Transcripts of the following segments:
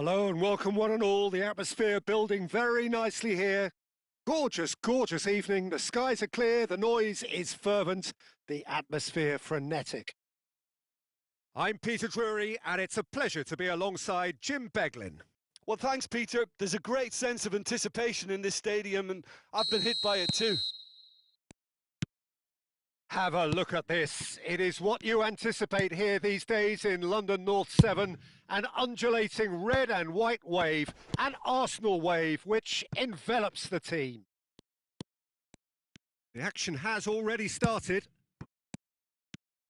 Hello and welcome one and all. The atmosphere building very nicely here. Gorgeous, gorgeous evening. The skies are clear, the noise is fervent, the atmosphere frenetic. I'm Peter Drury and it's a pleasure to be alongside Jim Beglin. Well, thanks, Peter. There's a great sense of anticipation in this stadium and I've been hit by it too. Have a look at this. It is what you anticipate here these days in London North 7. An undulating red and white wave, an Arsenal wave, which envelops the team. The action has already started.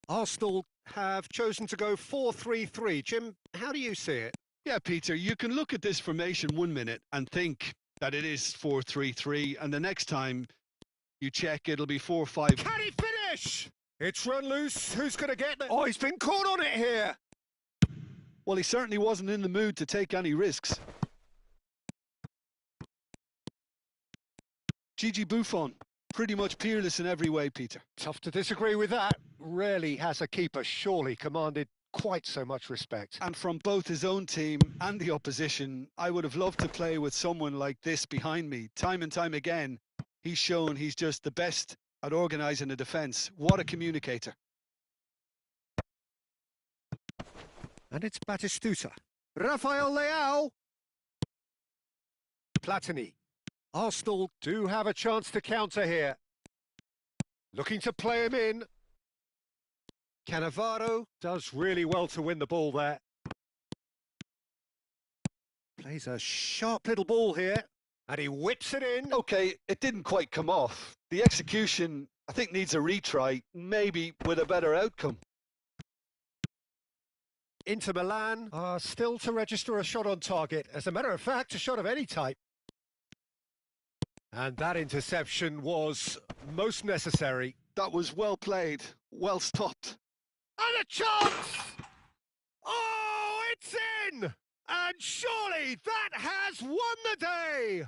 Arsenal have chosen to go 4-3-3. Jim, how do you see it? Yeah, Peter, you can look at this formation 1 minute and think that it is 4-3-3, and the next time you check, it'll be 4-5. Can he finish? It's run loose. Who's going to get it? Oh, he's been caught on it here. Well, he certainly wasn't in the mood to take any risks. Gigi Buffon, pretty much peerless in every way, Peter. Tough to disagree with that. Rarely has a keeper surely commanded quite so much respect. And from both his own team and the opposition, I would have loved to play with someone like this behind me. Time and time again, he's shown he's just the best at organising a defence. What a communicator. And it's Batistuta. Rafael Leao. Platini. Arsenal do have a chance to counter here. Looking to play him in. Cannavaro does really well to win the ball there. Plays a sharp little ball here. And he whips it in. Okay, it didn't quite come off. The execution, I think, needs a retry, maybe with a better outcome. Inter Milan are still to register a shot on target. As a matter of fact, a shot of any type. And that interception was most necessary. That was well played, well stopped. And a chance! Oh, it's in! And surely that has won the day!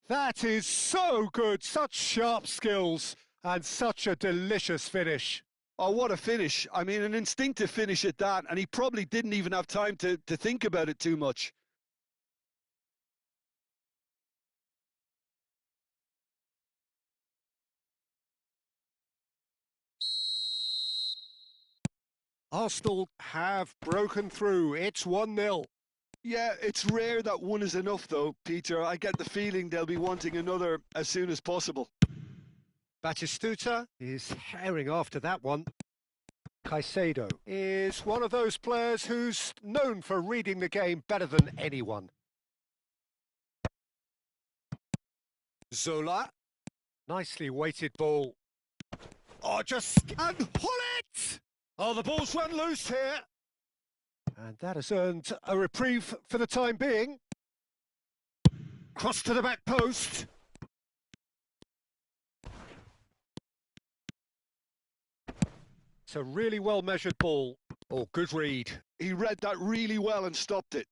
That is so good, such sharp skills, and such a delicious finish. Oh, what a finish. I mean, an instinctive finish at that, and he probably didn't even have time to think about it too much. Arsenal have broken through. It's 1-0. Yeah, it's rare that one is enough though, Peter. I get the feeling they'll be wanting another as soon as possible. Batistuta is herring after that one. Caicedo is one of those players who's known for reading the game better than anyone. Zola. Nicely weighted ball. Oh, and pull it! Oh, the ball's run loose here. And that has earned a reprieve for the time being. Cross to the back post. It's a really well-measured ball. Oh, good read. He read that really well and stopped it.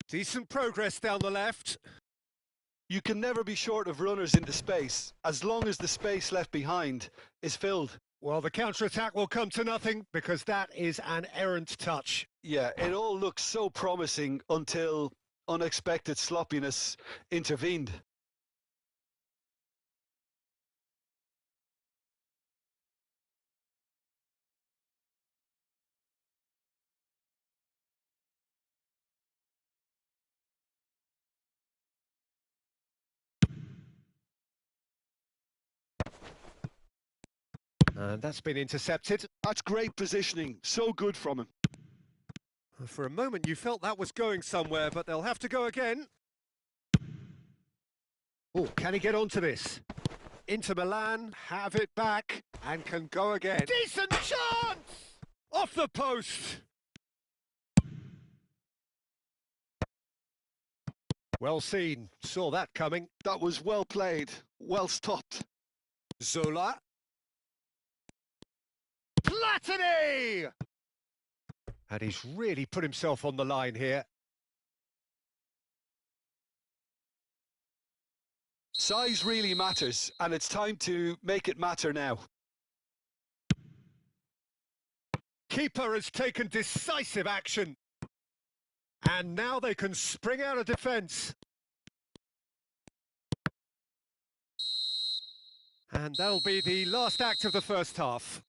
Decent progress down the left. You can never be short of runners into space, as long as the space left behind is filled. Well, the counter-attack will come to nothing because that is an errant touch. Yeah, it all looks so promising until unexpected sloppiness intervened. And that's been intercepted. That's great positioning, so good from him. For a moment you felt that was going somewhere, but they'll have to go again. Oh, can he get onto this? Inter Milan have it back and can go again. Decent chance! Off the post! Well seen, saw that coming. That was well played, well stopped. Zola. Platini! And he's really put himself on the line here. Size really matters, and it's time to make it matter now. Keeper has taken decisive action. And now they can spring out of defence. And that'll be the last act of the first half.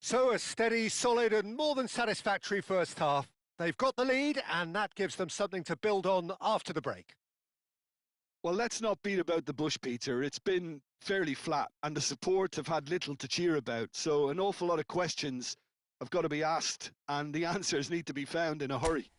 So a steady, solid and more than satisfactory first half. They've got the lead and that gives them something to build on after the break. Well, let's not beat about the bush, Peter. It's been fairly flat and the support have had little to cheer about. So an awful lot of questions have got to be asked and the answers need to be found in a hurry.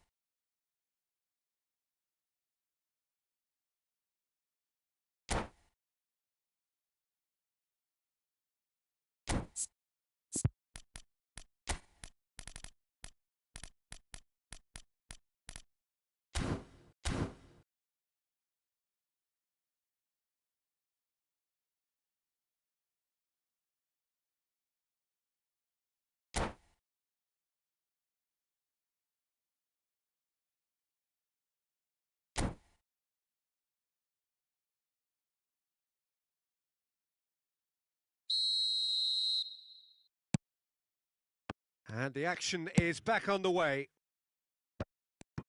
And the action is back on the way.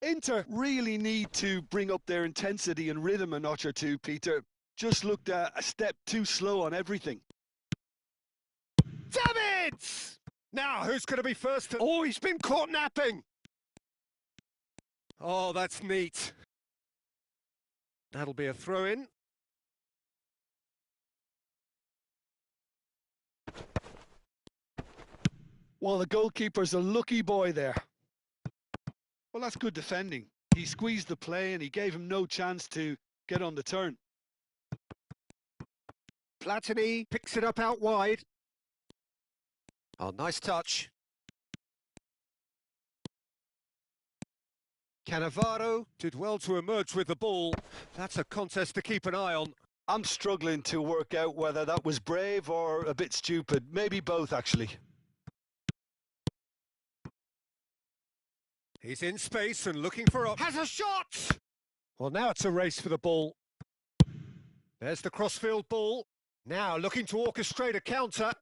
Inter really need to bring up their intensity and rhythm a notch or two, Peter. Just looked a step too slow on everything. Damn it! Now, who's going to be first? Oh, he's been caught napping. Oh, that's neat. That'll be a throw-in. Well, the goalkeeper's a lucky boy there. Well, that's good defending. He squeezed the play and he gave him no chance to get on the turn. Platini picks it up out wide. Oh, nice touch. Cannavaro did well to emerge with the ball. That's a contest to keep an eye on. I'm struggling to work out whether that was brave or a bit stupid. Maybe both, actually. He's in space and looking for a... Has a shot! Well, now it's a race for the ball. There's the crossfield ball. Now looking to orchestrate a counter.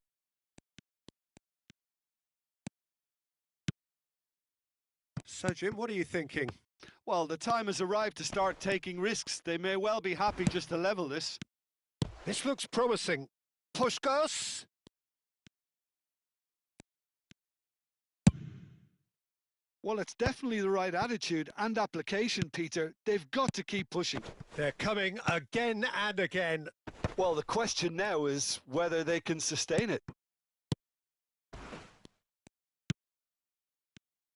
So, Jim, what are you thinking? Well, the time has arrived to start taking risks. They may well be happy just to level this. This looks promising. Puskos. Well, it's definitely the right attitude and application, Peter. They've got to keep pushing. They're coming again and again. Well, the question now is whether they can sustain it.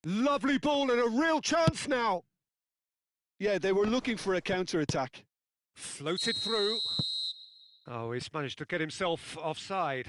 Lovely ball and a real chance now. Yeah, they were looking for a counter-attack. Floated through. Oh, he's managed to get himself offside.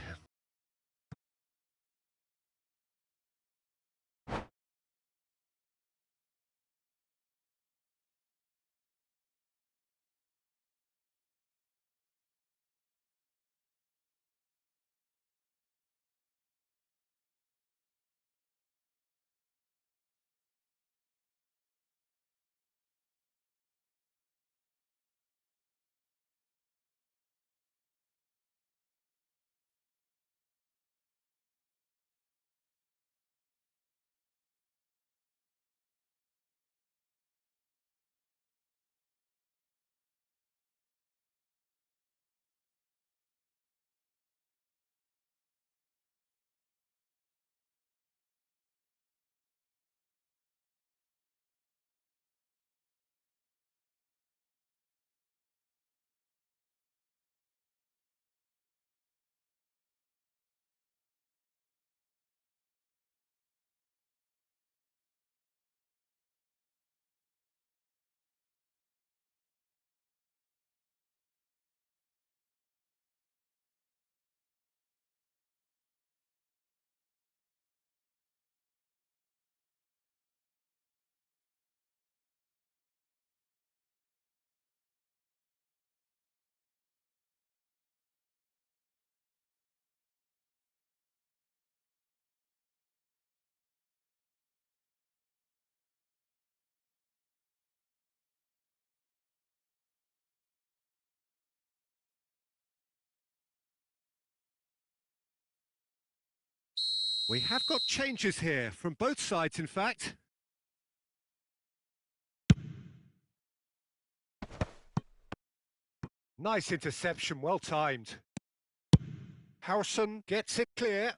We have got changes here, from both sides in fact. Nice interception, well timed. Howson gets it clear.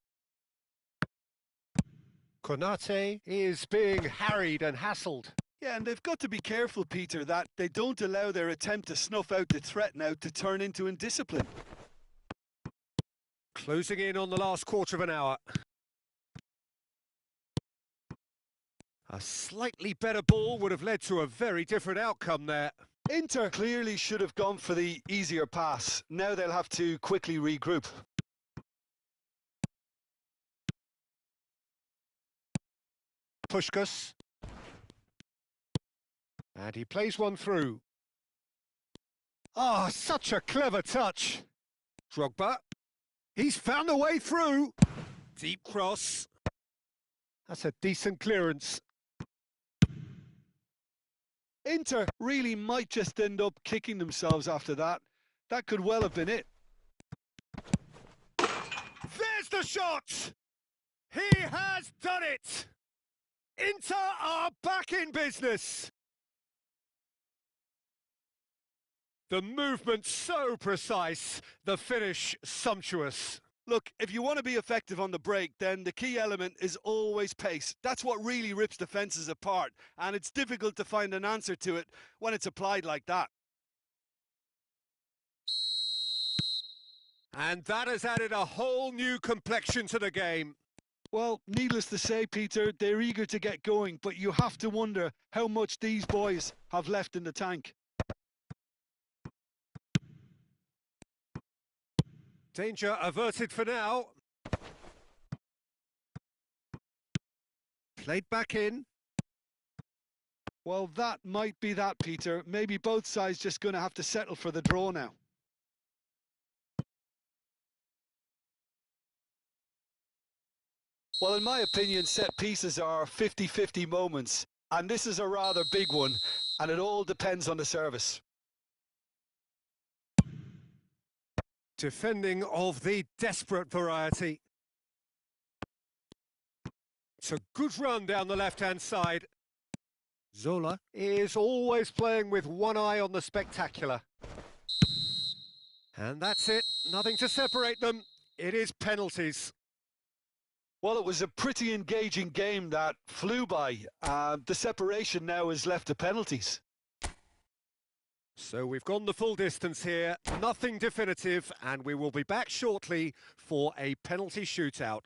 Konate is being harried and hassled. Yeah, and they've got to be careful, Peter, that they don't allow their attempt to snuff out the threat now to turn into indiscipline. Closing in on the last quarter of an hour. A slightly better ball would have led to a very different outcome there. Inter clearly should have gone for the easier pass. Now they'll have to quickly regroup. Puskás. And he plays one through. Ah, such a clever touch. Drogba. He's found a way through. Deep cross. That's a decent clearance. Inter really might just end up kicking themselves after that. That could well have been it. There's the shot! He has done it! Inter are back in business! The movement so precise, the finish sumptuous. Look, if you want to be effective on the break, then the key element is always pace. That's what really rips defences apart, and it's difficult to find an answer to it when it's applied like that. And that has added a whole new complexion to the game. Well, needless to say, Peter, they're eager to get going, but you have to wonder how much these boys have left in the tank. Danger averted for now. Played back in. Well, that might be that, Peter. Maybe both sides just going to have to settle for the draw now. Well, in my opinion, set pieces are 50-50 moments, and this is a rather big one, and it all depends on the service. Defending of the desperate variety. It's a good run down the left-hand side. Zola is always playing with one eye on the spectacular. And that's it. Nothing to separate them. It is penalties. Well, it was a pretty engaging game that flew by. The separation now is left to penalties. So we've gone the full distance here, nothing definitive, and we will be back shortly for a penalty shootout.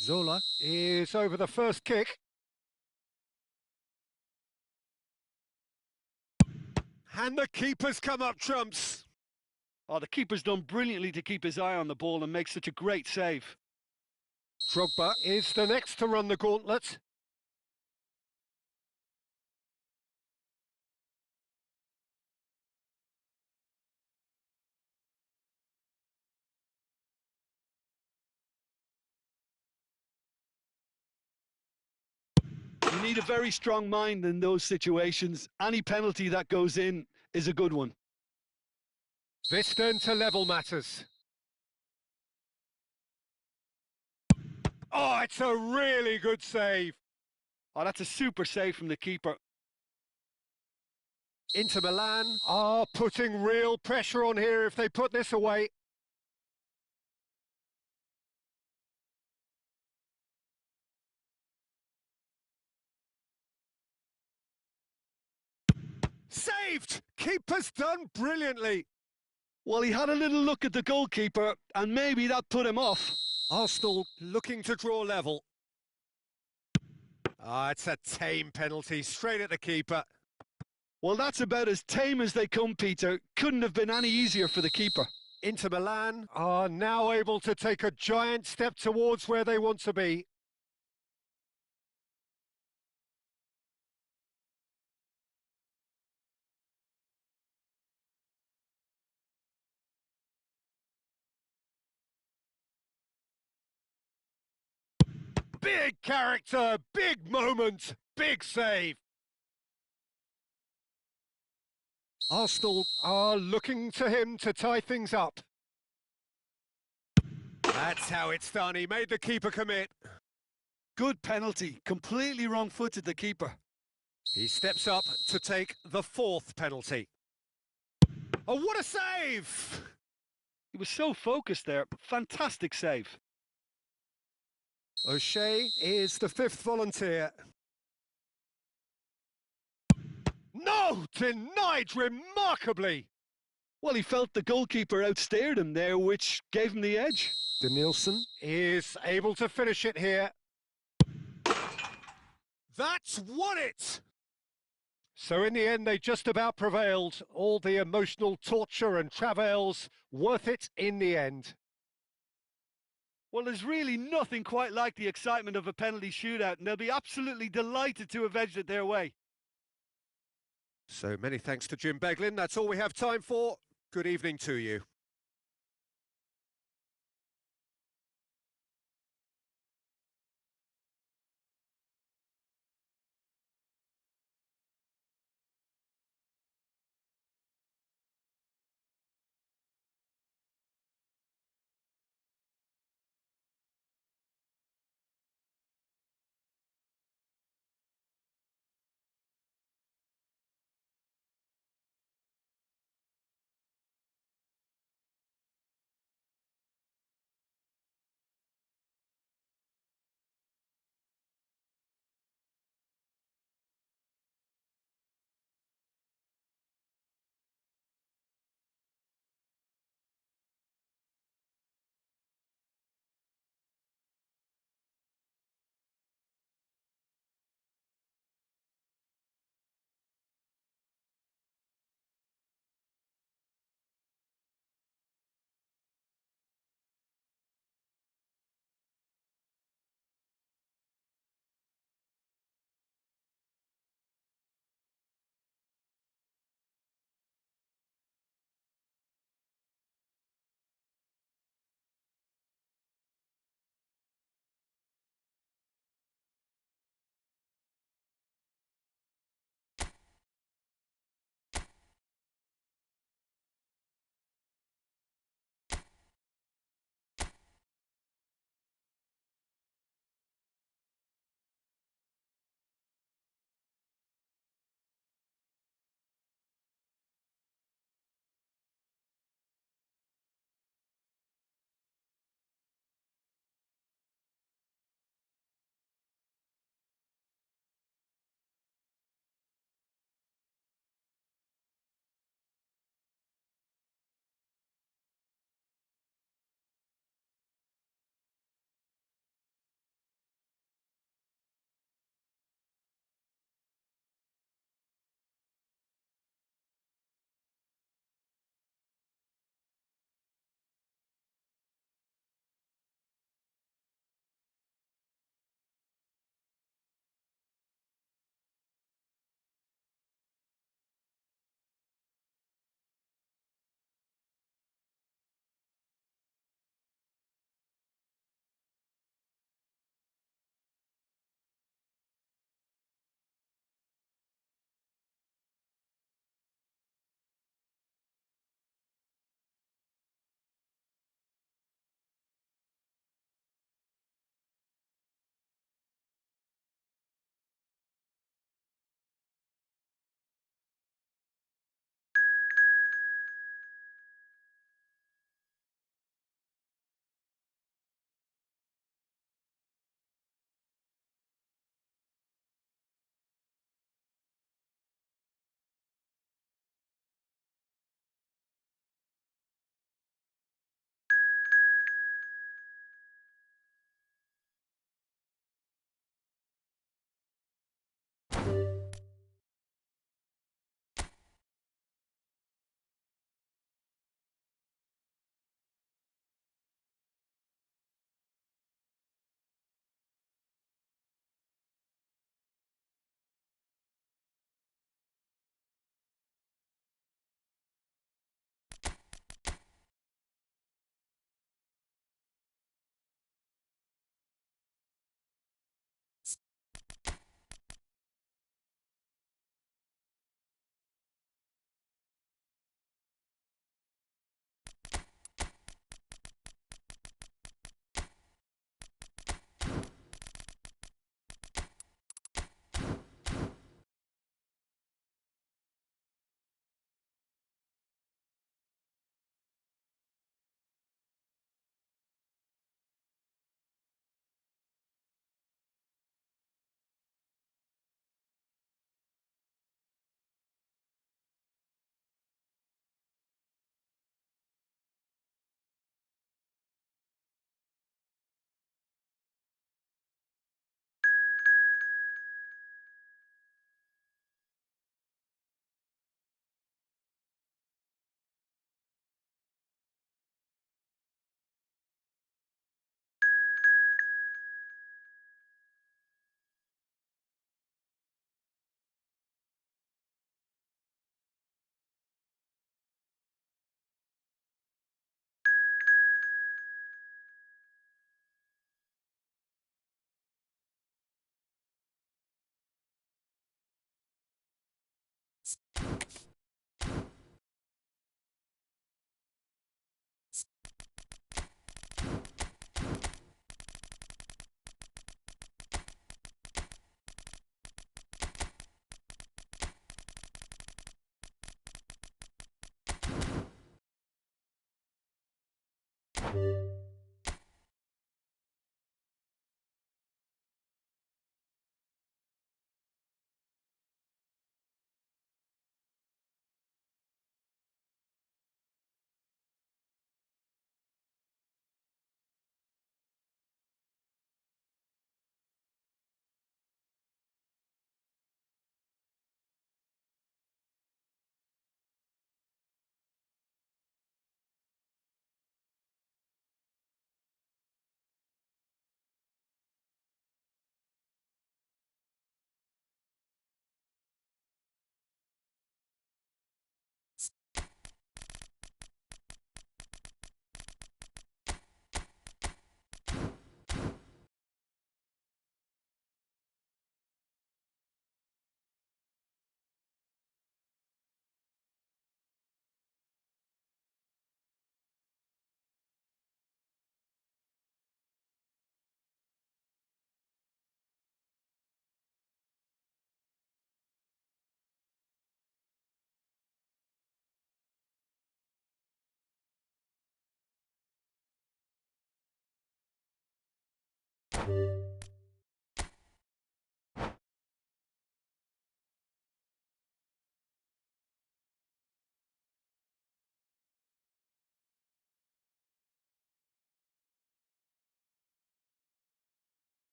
Zola is over the first kick. And the keeper's come up trumps. Oh, the keeper's done brilliantly to keep his eye on the ball and make such a great save. Drogba is the next to run the gauntlet. You need a very strong mind in those situations. Any penalty that goes in is a good one. This then to level matters. Oh, it's a really good save. Oh, that's a super save from the keeper. Inter Milan are putting real pressure on here if they put this away. Saved! Keeper's done brilliantly. Well, he had a little look at the goalkeeper, and maybe that put him off. Arsenal looking to draw level. It's a tame penalty, straight at the keeper. Well, that's about as tame as they come, Peter. Couldn't have been any easier for the keeper. Inter Milan are now able to take a giant step towards where they want to be. Big character, big moment, big save. Arsenal are looking to him to tie things up. That's how it's done. He made the keeper commit. Good penalty. Completely wrong-footed, the keeper. He steps up to take the fourth penalty. Oh, what a save! He was so focused there. Fantastic save. O'Shea is the fifth volunteer. No! Denied remarkably! Well, he felt the goalkeeper outsteered him there, which gave him the edge. Denilson is able to finish it here. That's won it! So in the end, they just about prevailed. All the emotional torture and travails, worth it in the end. Well, there's really nothing quite like the excitement of a penalty shootout, and they'll be absolutely delighted to have edged it their way. So many thanks to Jim Beglin. That's all we have time for. Good evening to you.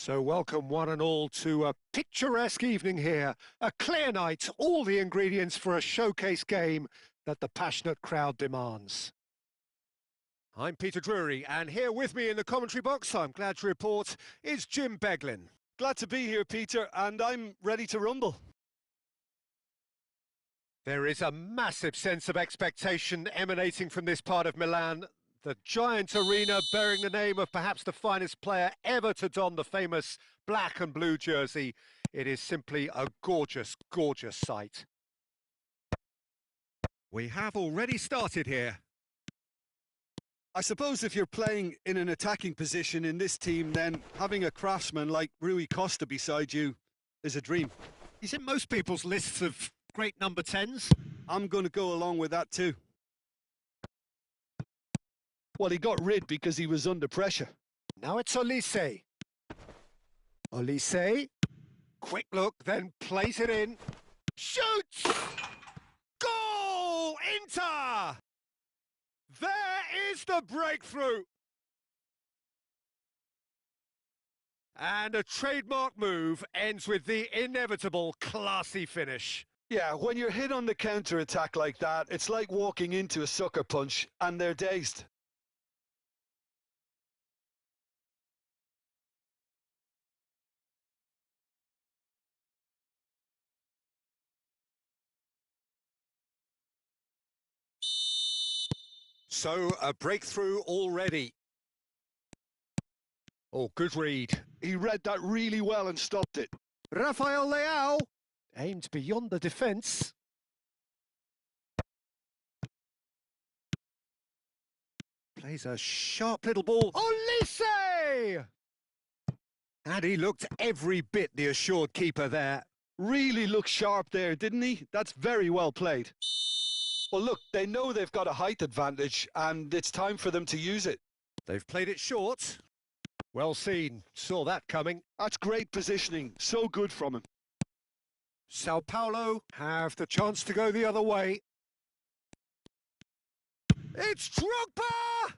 So welcome one and all to a picturesque evening here. A clear night, all the ingredients for a showcase game that the passionate crowd demands. I'm Peter Drury, and here with me in the commentary box, I'm glad to report, is Jim Beglin. Glad to be here, Peter, and I'm ready to rumble. There is a massive sense of expectation emanating from this part of Milan. The giant arena bearing the name of perhaps the finest player ever to don the famous black and blue jersey. It is simply a gorgeous, gorgeous sight. We have already started here. I suppose if you're playing in an attacking position in this team, then having a craftsman like Rui Costa beside you is a dream. He's in most people's lists of great number 10s. I'm going to go along with that too. Well, he got rid because he was under pressure. Now it's Olise. Olise, quick look, then plays it in. Shoots! Goal! Inter! There is the breakthrough! And a trademark move ends with the inevitable classy finish. Yeah, when you're hit on the counter-attack like that, it's like walking into a sucker punch and they're dazed. So, a breakthrough already. Oh, good read. He read that really well and stopped it. Rafael Leao aimed beyond the defence. Plays a sharp little ball. Olise! And he looked every bit the assured keeper there. Really looked sharp there, didn't he? That's very well played. Well, look, they know they've got a height advantage, and it's time for them to use it. They've played it short. Well seen. Saw that coming. That's great positioning. So good from him. Sao Paulo have the chance to go the other way. It's Drogba!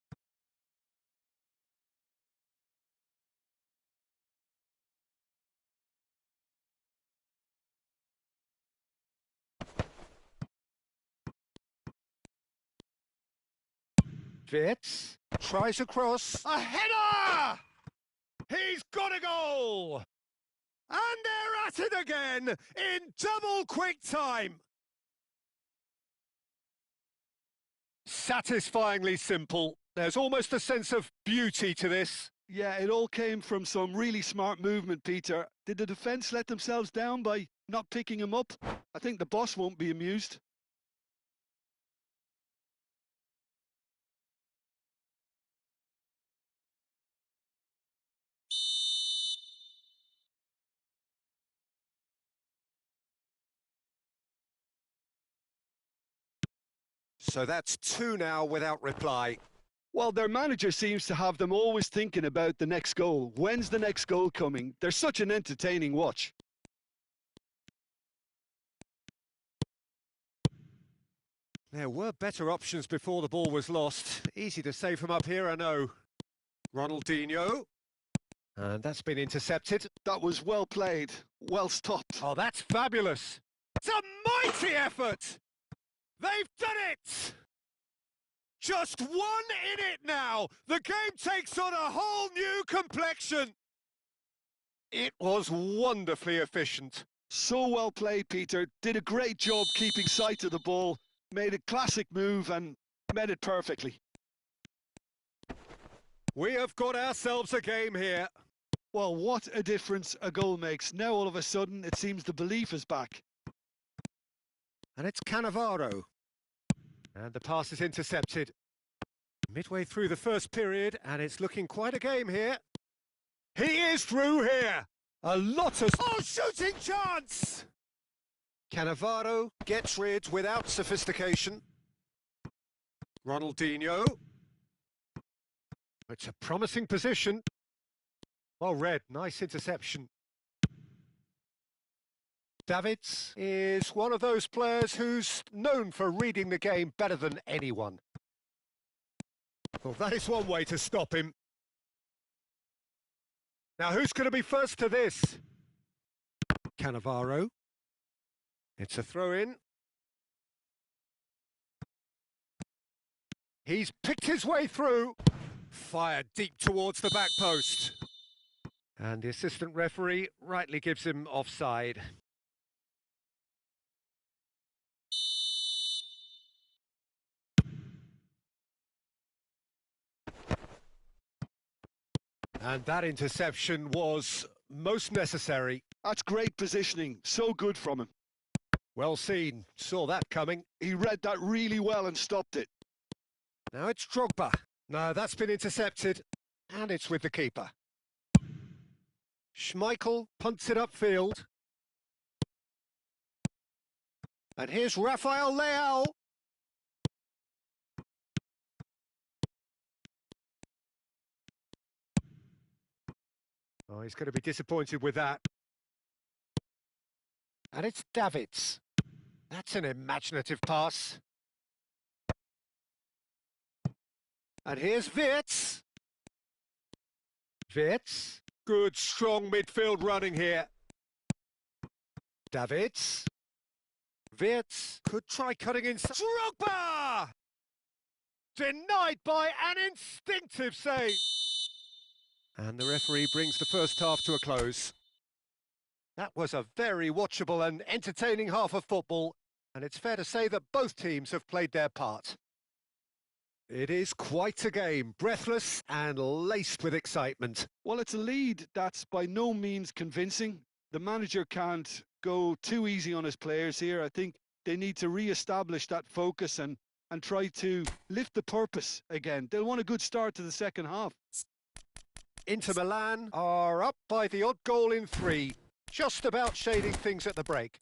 Fitz tries across. A header! He's got a goal! And they're at it again in double quick time. Satisfyingly simple. There's almost a sense of beauty to this. Yeah, it all came from some really smart movement, Peter. Did the defence let themselves down by not picking him up? I think the boss won't be amused. So that's 2 now without reply. Well, their manager seems to have them always thinking about the next goal. When's the next goal coming? They're such an entertaining watch. There were better options before the ball was lost. Easy to say from up here, I know. Ronaldinho. And that's been intercepted. That was well played, well stopped. Oh, that's fabulous. It's a mighty effort. They've done it! Just one in it now. The game takes on a whole new complexion. It was wonderfully efficient. So well played, Peter. Did a great job keeping sight of the ball. Made a classic move and met it perfectly. We have got ourselves a game here. Well, what a difference a goal makes. Now all of a sudden it seems the belief is back. And it's Cannavaro. And the pass is intercepted. Midway through the first period, and it's looking quite a game here. He is through here. A lot of... Oh, shooting chance! Cannavaro gets rid without sophistication. Ronaldinho. It's a promising position. Well read, nice interception. Davids is one of those players who's known for reading the game better than anyone. Well, that is one way to stop him. Now, who's going to be first to this? Cannavaro. It's a throw-in. He's picked his way through. Fired deep towards the back post. And the assistant referee rightly gives him offside. And that interception was most necessary. That's great positioning. So good from him. Well seen. Saw that coming. He read that really well and stopped it. Now it's Drogba. No, that's been intercepted. And it's with the keeper. Schmeichel punts it upfield. And here's Rafael Leao. Oh, he's going to be disappointed with that. And it's Davids. That's an imaginative pass. And here's Wirtz. Wirtz. Good, strong midfield running here. Davids. Wirtz could try cutting inside. Drogba! Denied by an instinctive save. And the referee brings the first half to a close. That was a very watchable and entertaining half of football, and it's fair to say that both teams have played their part. It is quite a game, breathless and laced with excitement. Well, it's a lead that's by no means convincing. The manager can't go too easy on his players here. I think they need to re-establish that focus and try to lift the purpose again. They'll want a good start to the second half. Inter Milan are up by the odd goal in 3, just about shading things at the break.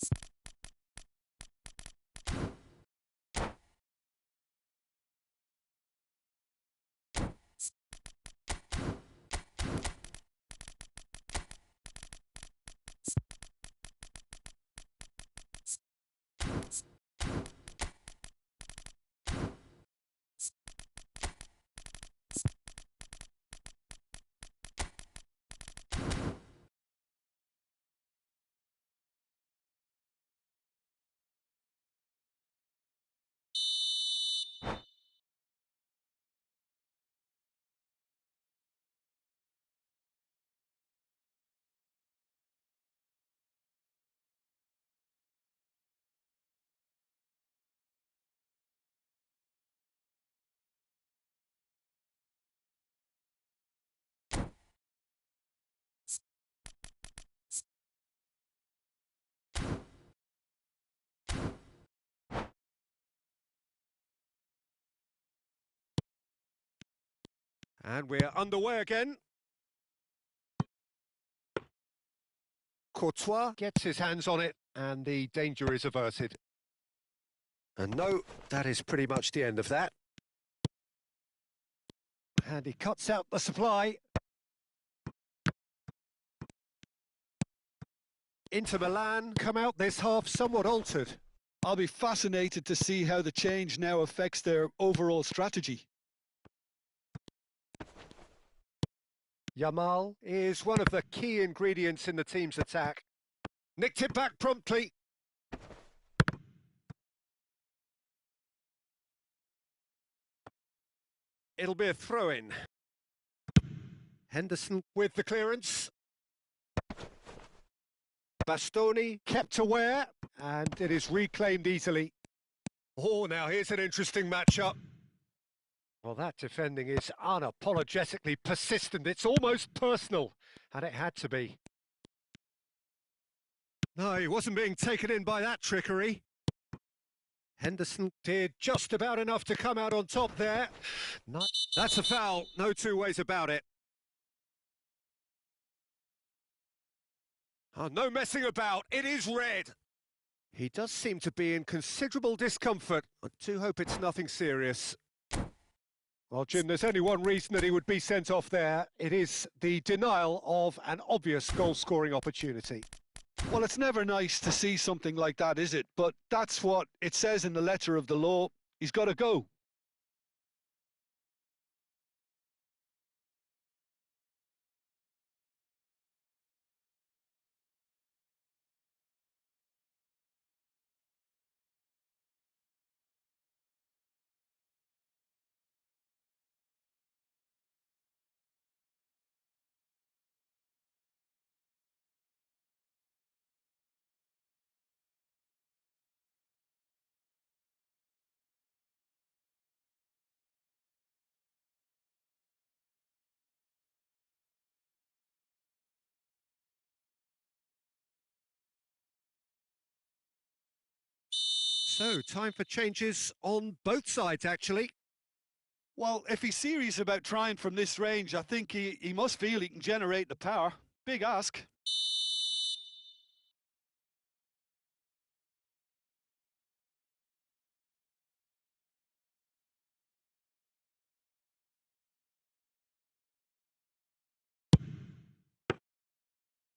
And we're underway again. Courtois gets his hands on it, and the danger is averted. And no, that is pretty much the end of that. And he cuts out the supply. Inter Milan come out this half somewhat altered. I'll be fascinated to see how the change now affects their overall strategy. Yamal is one of the key ingredients in the team's attack. Nicked it back promptly. It'll be a throw-in. Henderson with the clearance. Bastoni kept aware, and it is reclaimed easily. Oh, now here's an interesting matchup. Well, that defending is unapologetically persistent. It's almost personal, and it had to be. No, he wasn't being taken in by that trickery. Henderson did just about enough to come out on top there. That's a foul, no two ways about it. Oh, no messing about, it is red. He does seem to be in considerable discomfort. I do hope it's nothing serious. Well, Jim, there's only one reason that he would be sent off there. It is the denial of an obvious goal-scoring opportunity. Well, it's never nice to see something like that, is it? But that's what it says in the letter of the law. He's got to go. So, time for changes on both sides, actually. Well, if he's serious about trying from this range, I think he must feel he can generate the power. Big ask.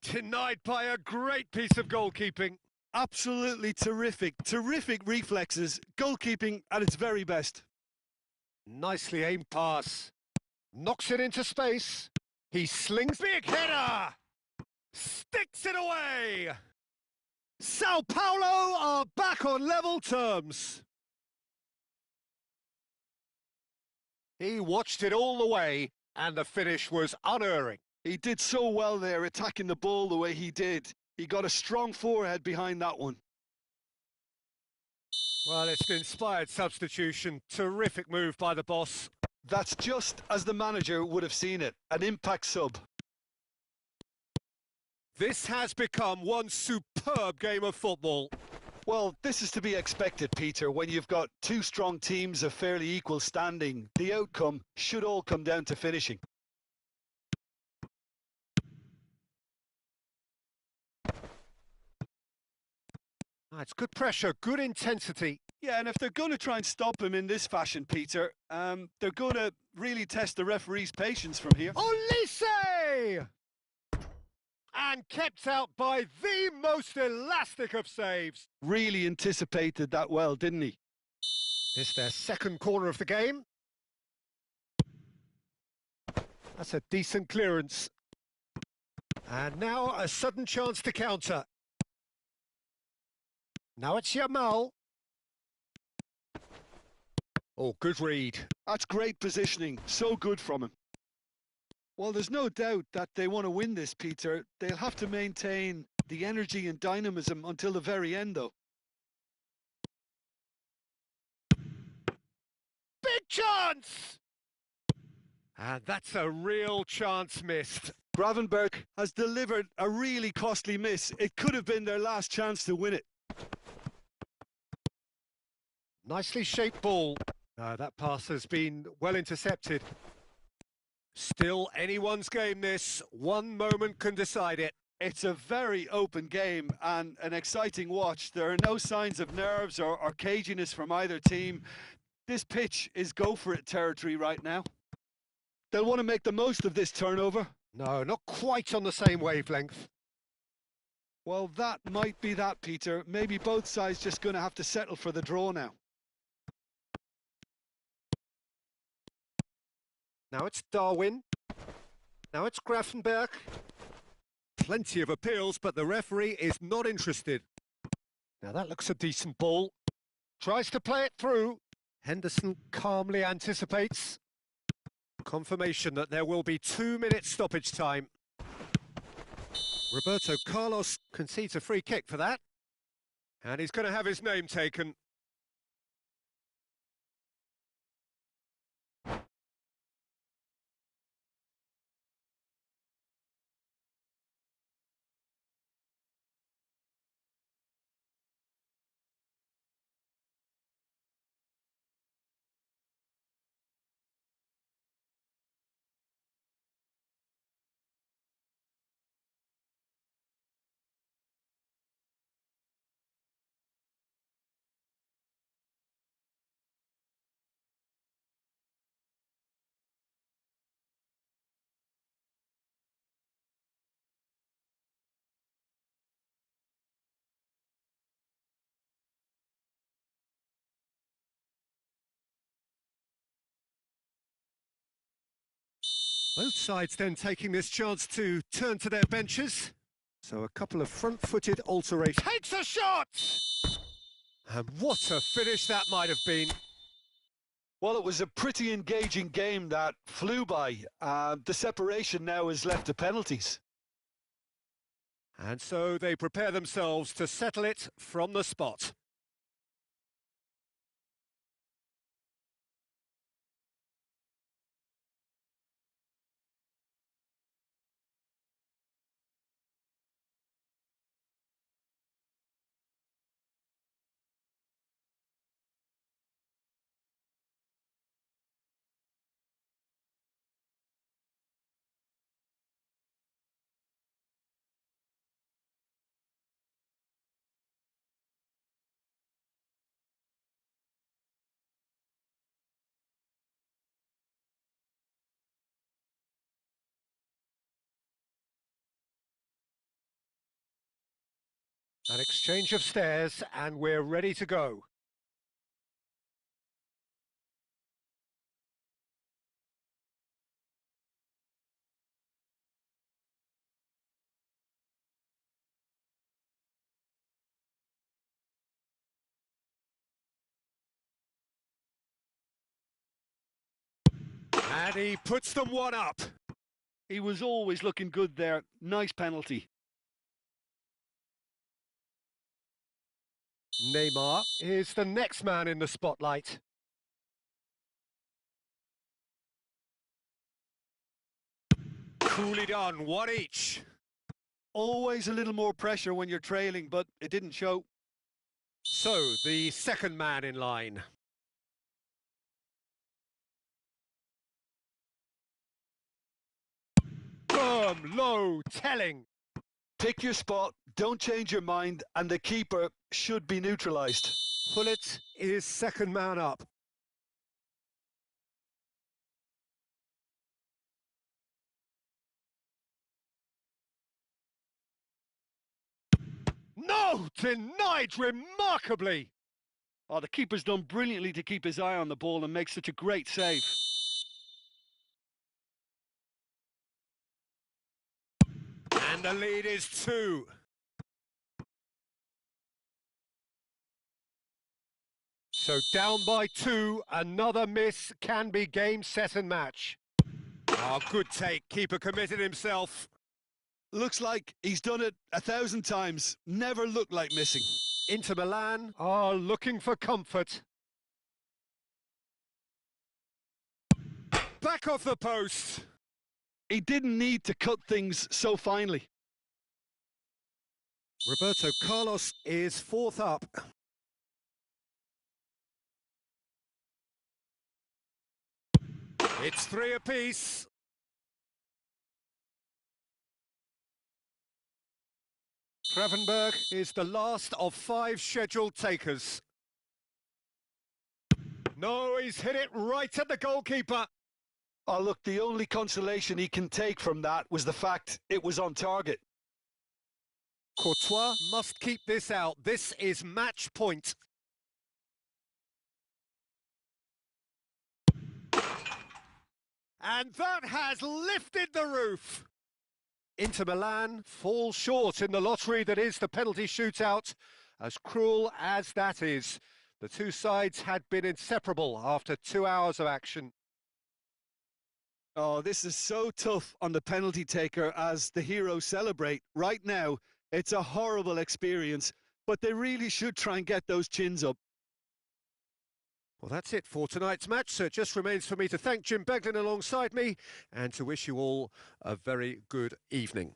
Denied by a great piece of goalkeeping. Absolutely terrific. Terrific reflexes. Goalkeeping at its very best. Nicely aimed pass. Knocks it into space. He slings. Big header! Sticks it away! Sao Paulo are back on level terms. He watched it all the way, and the finish was unerring. He did so well there, attacking the ball the way he did. He got a strong forehead behind that one. Well, it's an inspired substitution. Terrific move by the boss. That's just as the manager would have seen it. An impact sub. This has become one superb game of football. Well, this is to be expected, Peter. When you've got two strong teams of fairly equal standing, the outcome should all come down to finishing. It's good pressure, good intensity. Yeah, and if they're going to try and stop him in this fashion, Peter, they're going to really test the referee's patience from here. Olise! And kept out by the most elastic of saves. Really anticipated that well, didn't he? This their second corner of the game. That's a decent clearance. And now a sudden chance to counter. Now it's Yamal. Oh, good read. That's great positioning. So good from him. Well, there's no doubt that they want to win this, Peter. They'll have to maintain the energy and dynamism until the very end, though. Big chance! And that's a real chance missed. Gravenberg has delivered a really costly miss. It could have been their last chance to win it. Nicely shaped ball. That pass has been well intercepted. Still anyone's game this. One moment can decide it. It's a very open game and an exciting watch. There are no signs of nerves or caginess from either team. This pitch is go-for-it territory right now. They'll want to make the most of this turnover. No, not quite on the same wavelength. Well, that might be that, Peter. Maybe both sides just going to have to settle for the draw now. Now it's Darwin. Now it's Gravenberg. Plenty of appeals, but the referee is not interested. Now that looks a decent ball. Tries to play it through. Henderson calmly anticipates. Confirmation that there will be 2 minutes stoppage time. Roberto Carlos concedes a free kick for that. And he's going to have his name taken. Both sides then taking this chance to turn to their benches. So a couple of front-footed alterations. Takes a shot! And what a finish that might have been. Well, it was a pretty engaging game that flew by. The separation now is left to penalties. And so they prepare themselves to settle it from the spot. Change of stairs and we're ready to go. And he puts them one up. He was always looking good there. Nice penalty. Neymar is the next man in the spotlight. Coolly done, one each. Always a little more pressure when you're trailing, but it didn't show. So, the second man in line. Firm, low, telling. Pick your spot, don't change your mind, and the keeper should be neutralised. Pullet is second man up. No! Denied remarkably! Oh, the keeper's done brilliantly to keep his eye on the ball and make such a great save. And the lead is 2. So down by 2, another miss can be game, set and match. Oh, good take, keeper committed himself. Looks like he's done it 1,000 times. Never looked like missing. Inter Milan are looking for comfort. Back off the post. He didn't need to cut things so finely. Roberto Carlos is fourth up. It's 3 apiece. Gravenberg is the last of 5 scheduled takers. No, he's hit it right at the goalkeeper. Oh, look, the only consolation he can take from that was the fact it was on target. Courtois must keep this out. This is match point. And that has lifted the roof. Inter Milan fall short in the lottery that is the penalty shootout. As cruel as that is, the two sides had been inseparable after 2 hours of action. Oh, this is so tough on the penalty taker as the heroes celebrate. Right now, it's a horrible experience, but they really should try and get those chins up. Well, that's it for tonight's match, so it just remains for me to thank Jim Beglin alongside me and to wish you all a very good evening.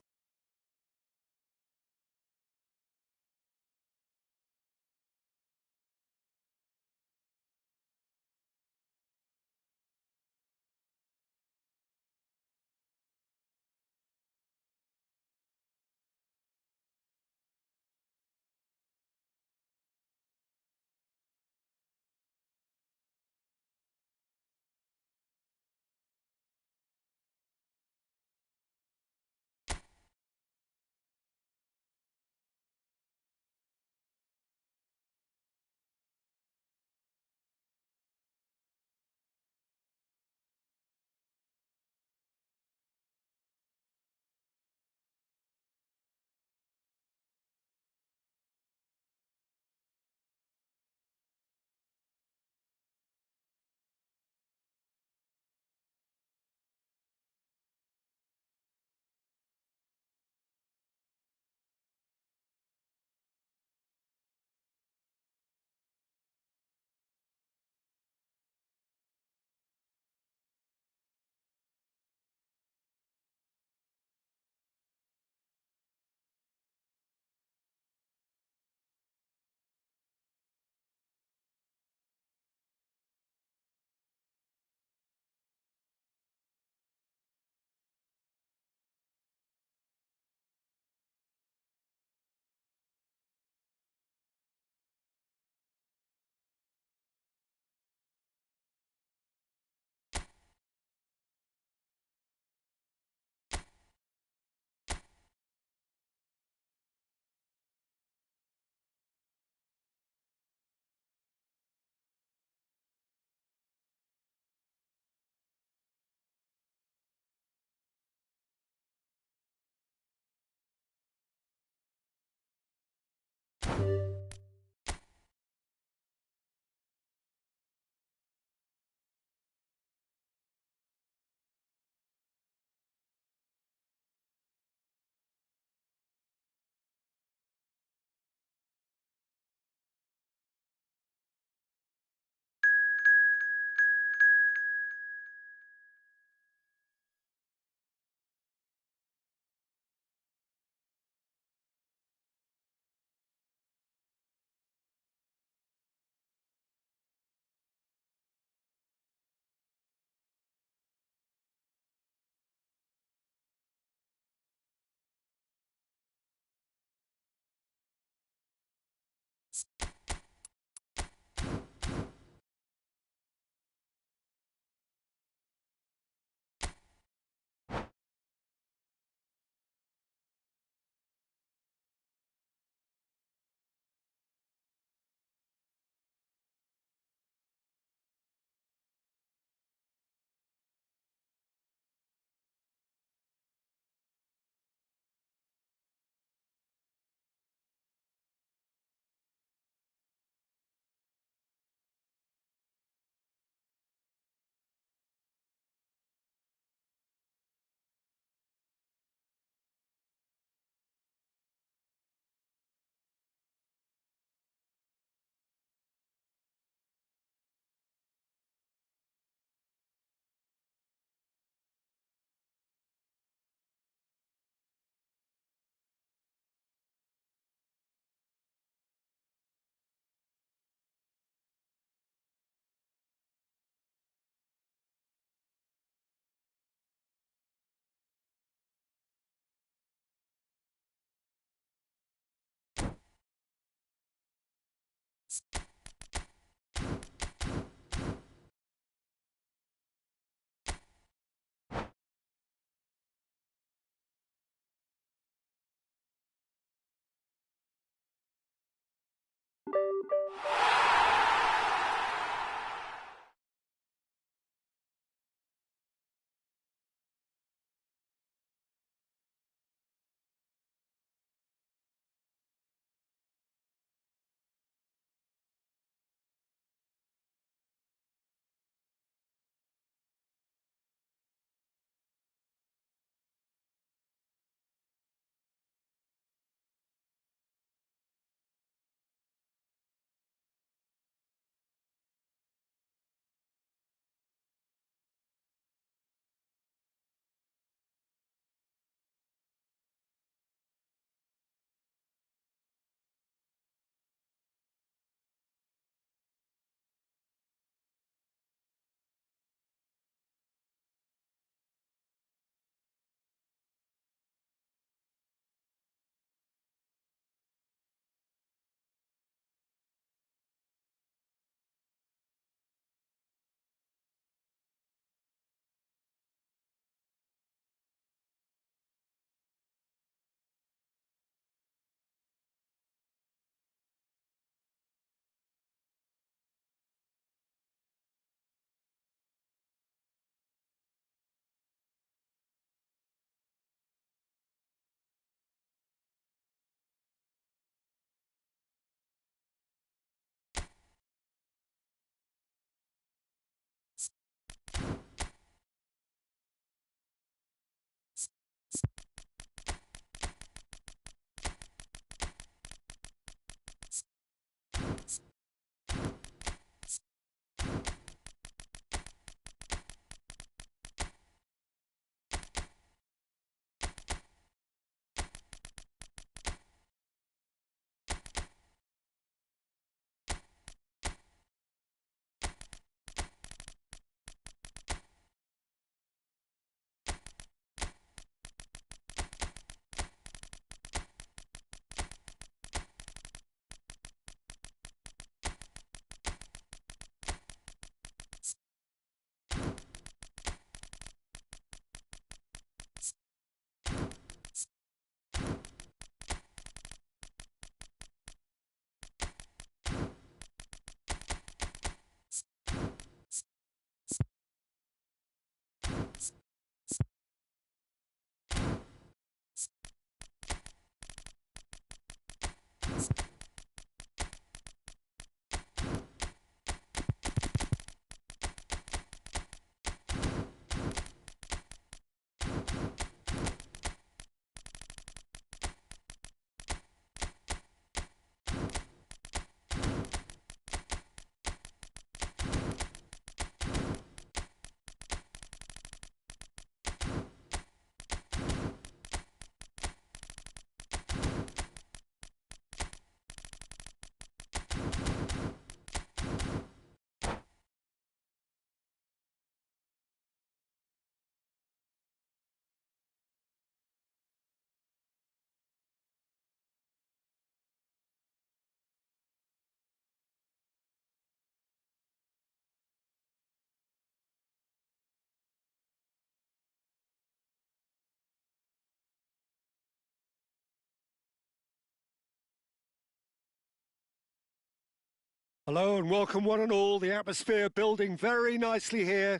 Hello and welcome one and all. The atmosphere building very nicely here.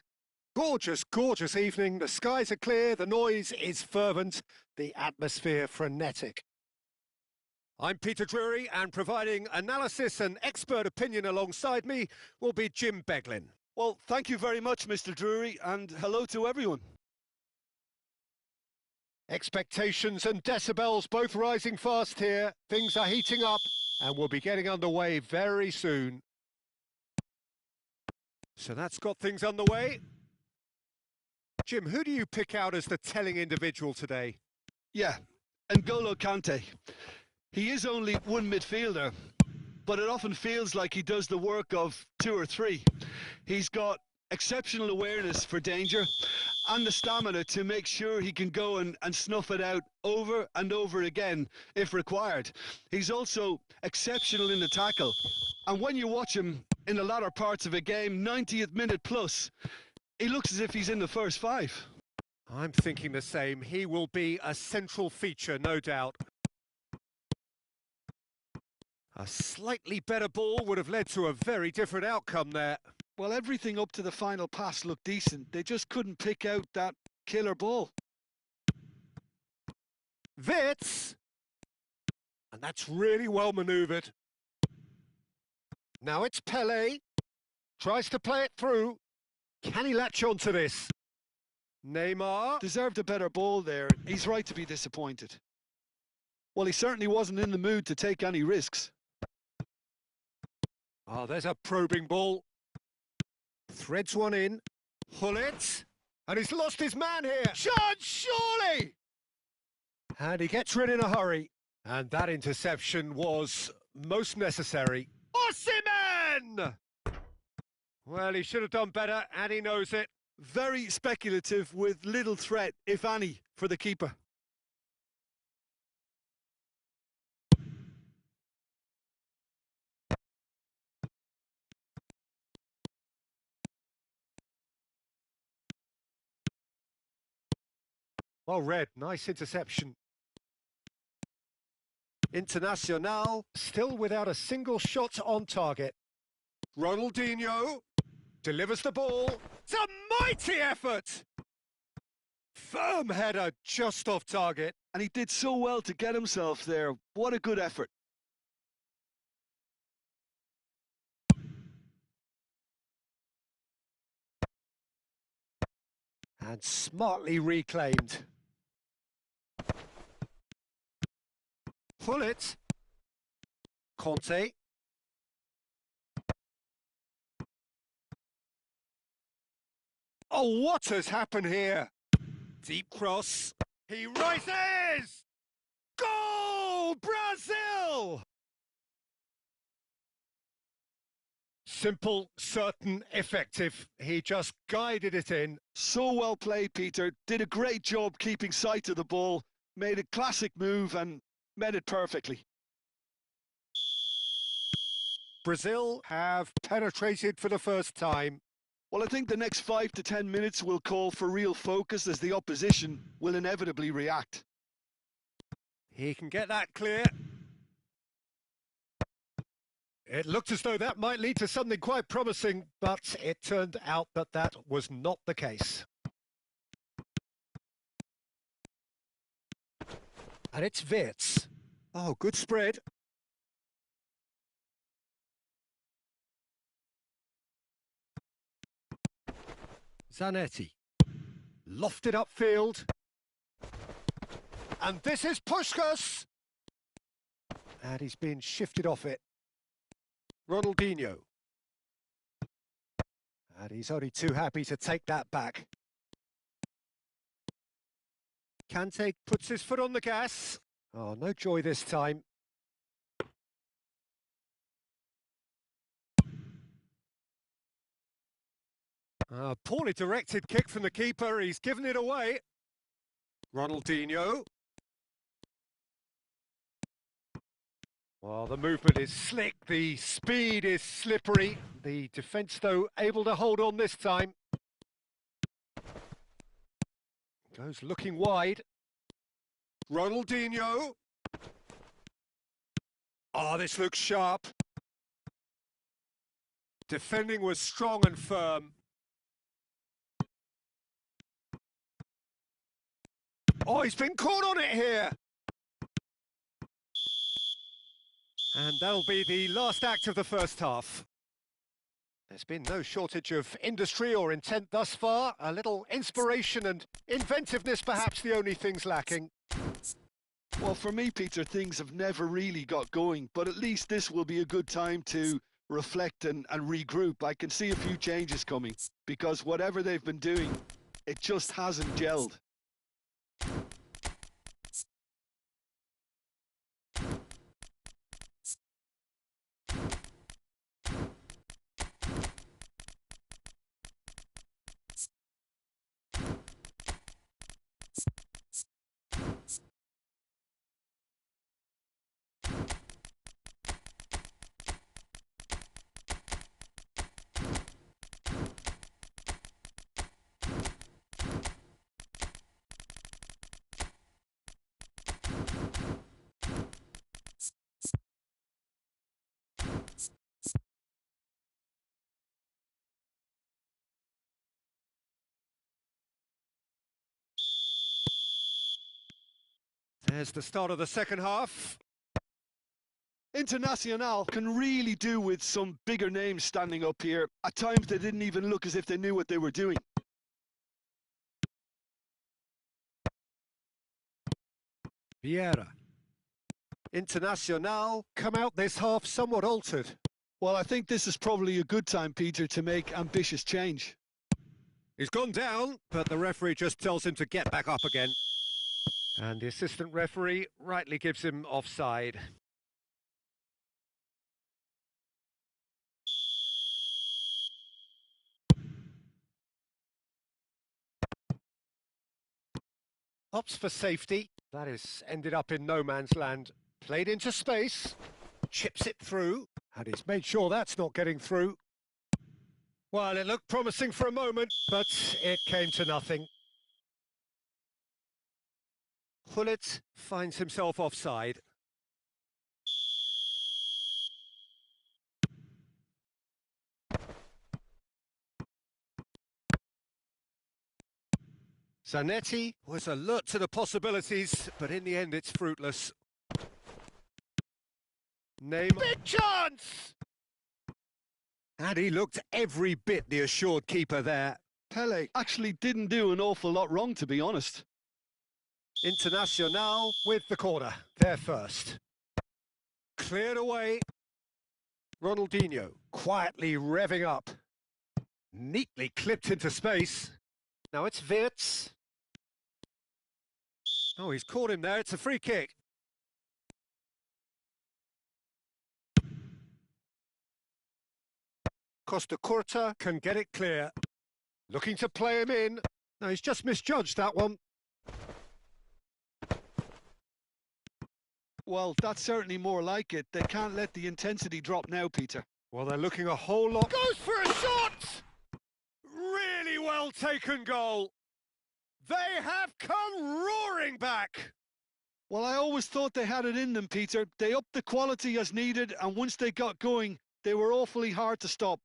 Gorgeous, gorgeous evening. The skies are clear, the noise is fervent, the atmosphere frenetic. I'm Peter Drury, and providing analysis and expert opinion alongside me will be Jim Beglin. Well, thank you very much, Mr. Drury, and hello to everyone. Expectations and decibels both rising fast here. Things are heating up and we'll be getting underway very soon. So that's got things underway. Jim, who do you pick out as the telling individual today? Yeah, N'Golo Kante. He is only one midfielder, but it often feels like he does the work of two or three. He's got exceptional awareness for danger and the stamina to make sure he can go and snuff it out over and over again if required. He's also exceptional in the tackle. And when you watch him in the latter parts of a game, 90th minute plus, he looks as if he's in the first five. I'm thinking the same. He will be a central feature, no doubt. A slightly better ball would have led to a very different outcome there. Well, everything up to the final pass looked decent. They just couldn't pick out that killer ball. Wits! And that's really well manoeuvred. Now it's Pele. Tries to play it through. Can he latch on to this? Neymar. Deserved a better ball there. He's right to be disappointed. Well, he certainly wasn't in the mood to take any risks. Oh, there's a probing ball. Threads one in. Hullet. And he's lost his man here. Chance, surely! And he gets rid in a hurry. And that interception was most necessary. Osimhen! Well, he should have done better, and he knows it. Very speculative with little threat, if any, for the keeper. Well read, nice interception. Internacional, still without a single shot on target. Ronaldinho delivers the ball. It's a mighty effort! Firm header just off target. And he did so well to get himself there. What a good effort. And smartly reclaimed. Hullet. Conte. Oh, what has happened here? Deep cross. He rises! Goal! Brazil! Simple, certain, effective. He just guided it in. So well played, Peter. Did a great job keeping sight of the ball. Made a classic move and met it perfectly. Brazil have penetrated for the first time. Well, I think the next 5 to 10 minutes will call for real focus as the opposition will inevitably react. He can get that clear. It looked as though that might lead to something quite promising, but it turned out that that was not the case. And it's Wits. Oh, good spread. Zanetti. Lofted upfield. And this is Puskás! And he's been shifted off it. Ronaldinho. And he's only too happy to take that back. Kante puts his foot on the gas. Oh, no joy this time. Poorly directed kick from the keeper. He's given it away. Ronaldinho. Well, the movement is slick, the speed is slippery. The defence, though, able to hold on this time. Goes looking wide. Ronaldinho. Oh, this looks sharp. Defending was strong and firm. Oh, he's been caught on it here. And that'll be the last act of the first half. There's been no shortage of industry or intent thus far. A little inspiration and inventiveness, perhaps the only things lacking. Well, for me, Peter, things have never really got going, but at least this will be a good time to reflect and regroup. I can see a few changes coming, because whatever they've been doing, it just hasn't gelled. There's the start of the second half. Internacional can really do with some bigger names standing up here. At times they didn't even look as if they knew what they were doing. Vieira. Internacional come out this half somewhat altered. Well, I think this is probably a good time, Peter, to make ambitious change. He's gone down, but the referee just tells him to get back up again. And the assistant referee rightly gives him offside. Opts for safety. That is ended up in no man's land. Played into space. Chips it through. And he's made sure that's not getting through. Well, it looked promising for a moment, but it came to nothing. Hullet finds himself offside. Zanetti was alert to the possibilities, but in the end it's fruitless. Neymar. Big chance! And he looked every bit the assured keeper there. Pele actually didn't do an awful lot wrong, to be honest. Internacional with the corner, there first. Cleared away. Ronaldinho quietly revving up. Neatly clipped into space. Now it's Wirtz. Oh, he's caught him there, it's a free kick. Costa Curta can get it clear. Looking to play him in. No, he's just misjudged that one. Well, that's certainly more like it. They can't let the intensity drop now, Peter. Well, they're looking a whole lot... Goes for a shot! Really well taken goal. They have come roaring back. Well, I always thought they had it in them, Peter. They upped the quality as needed, and once they got going, they were awfully hard to stop.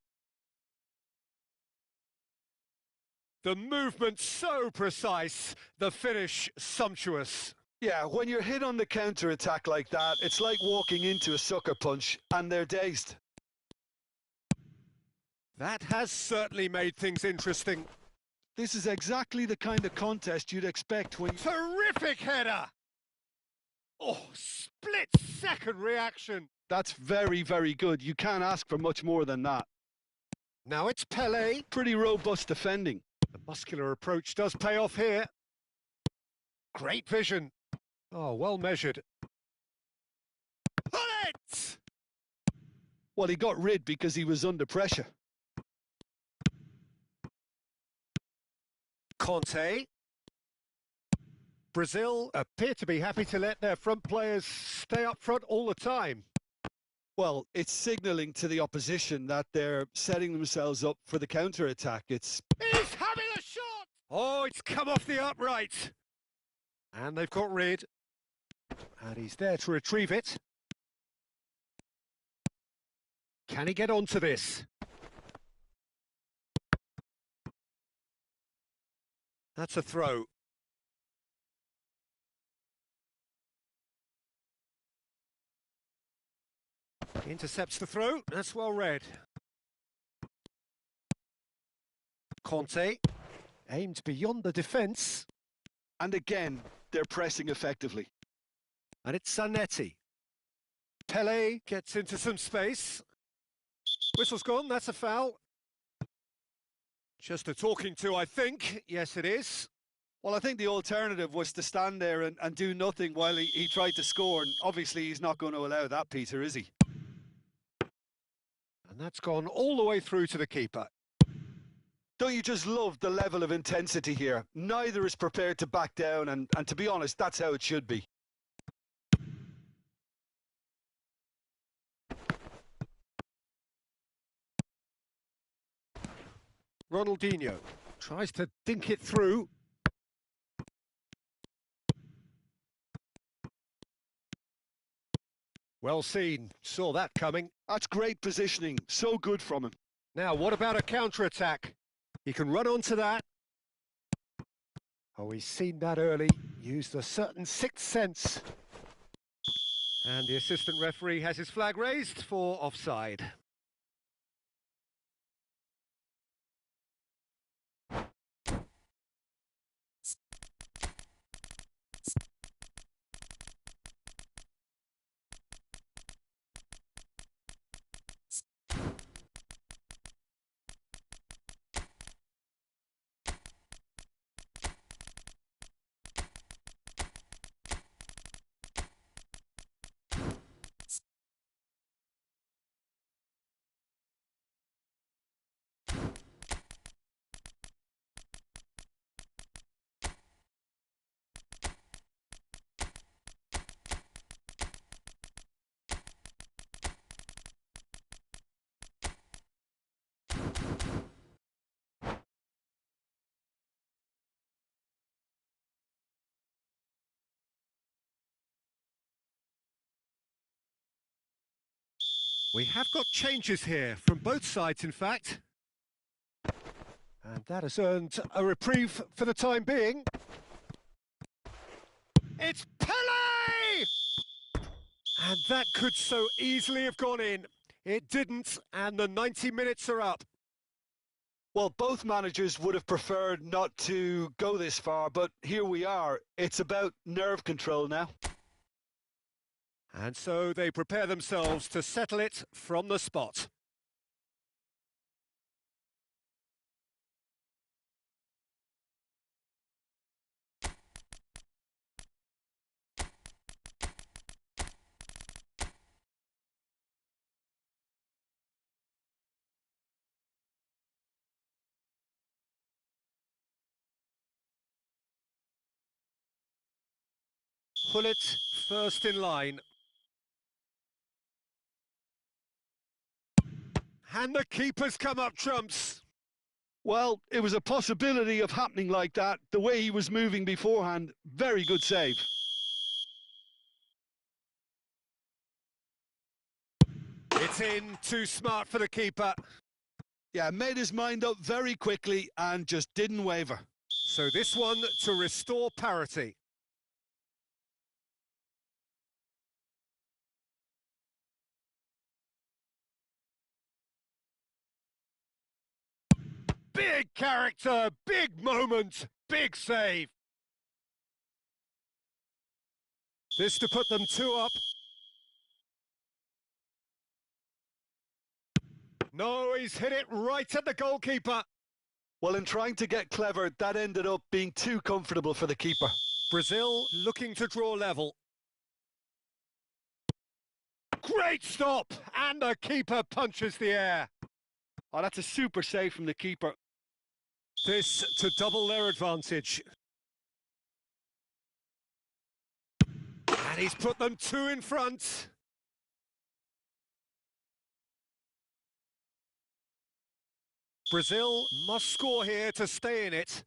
The movement so precise, the finish sumptuous. Yeah, when you're hit on the counter-attack like that, it's like walking into a sucker punch, and they're dazed. That has certainly made things interesting. This is exactly the kind of contest you'd expect when... Terrific header! Oh, split-second reaction. That's very, very good. You can't ask for much more than that. Now it's Pele. Pretty robust defending. The muscular approach does pay off here. Great vision. Oh, well measured. Pull it! Well, he got rid because he was under pressure. Conte. Brazil appear to be happy to let their front players stay up front all the time. Well, it's signalling to the opposition that they're setting themselves up for the counter-attack. He's having a shot! Oh, it's come off the upright. And they've got rid. And he's there to retrieve it. Can he get onto this? That's a throw. Intercepts the throw. That's well read. Conte aimed beyond the defence. And again, they're pressing effectively. And it's Zanetti. Pele gets into some space. Whistle's gone, that's a foul. Just a talking to, I think. Yes, it is. Well, I think the alternative was to stand there and do nothing while he tried to score. And obviously, he's not going to allow that, Peter, is he? And that's gone all the way through to the keeper. Don't you just love the level of intensity here? Neither is prepared to back down, and to be honest, that's how it should be. Ronaldinho tries to dink it through. Well seen, saw that coming. That's great positioning, so good from him. Now, what about a counter-attack? He can run onto that. Oh, he's seen that early, used a certain sixth sense. And the assistant referee has his flag raised for offside. We have got changes here, from both sides in fact. And that has earned a reprieve for the time being. It's Pele! And that could so easily have gone in. It didn't, and the 90 minutes are up. Well, both managers would have preferred not to go this far, but here we are. It's about nerve control now. And so they prepare themselves to settle it from the spot. Pullet first in line. And the keeper's come up trumps. Well, it was a possibility of happening like that. The way he was moving beforehand, very good save. It's in, too smart for the keeper. Yeah, made his mind up very quickly and just didn't waver. So this one to restore parity. Big character, big moment, big save. This to put them 2 up. No, he's hit it right at the goalkeeper. Well, in trying to get clever, that ended up being too comfortable for the keeper. Brazil looking to draw level. Great stop! And the keeper punches the air. Oh, that's a super save from the keeper. This to double their advantage. And he's put them 2 in front. Brazil must score here to stay in it.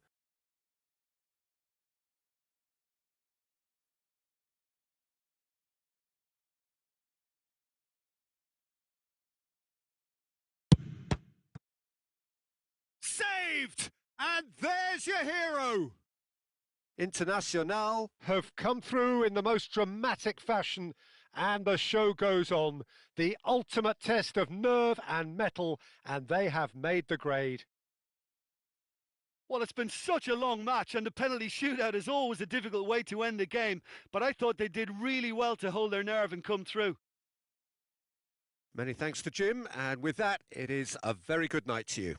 Saved! And there's your hero. Internacional have come through in the most dramatic fashion, and the show goes on. The ultimate test of nerve and mettle, and they have made the grade. Well, it's been such a long match, and the penalty shootout is always a difficult way to end the game, but I thought they did really well to hold their nerve and come through. Many thanks to Jim, and with that, it is a very good night to you.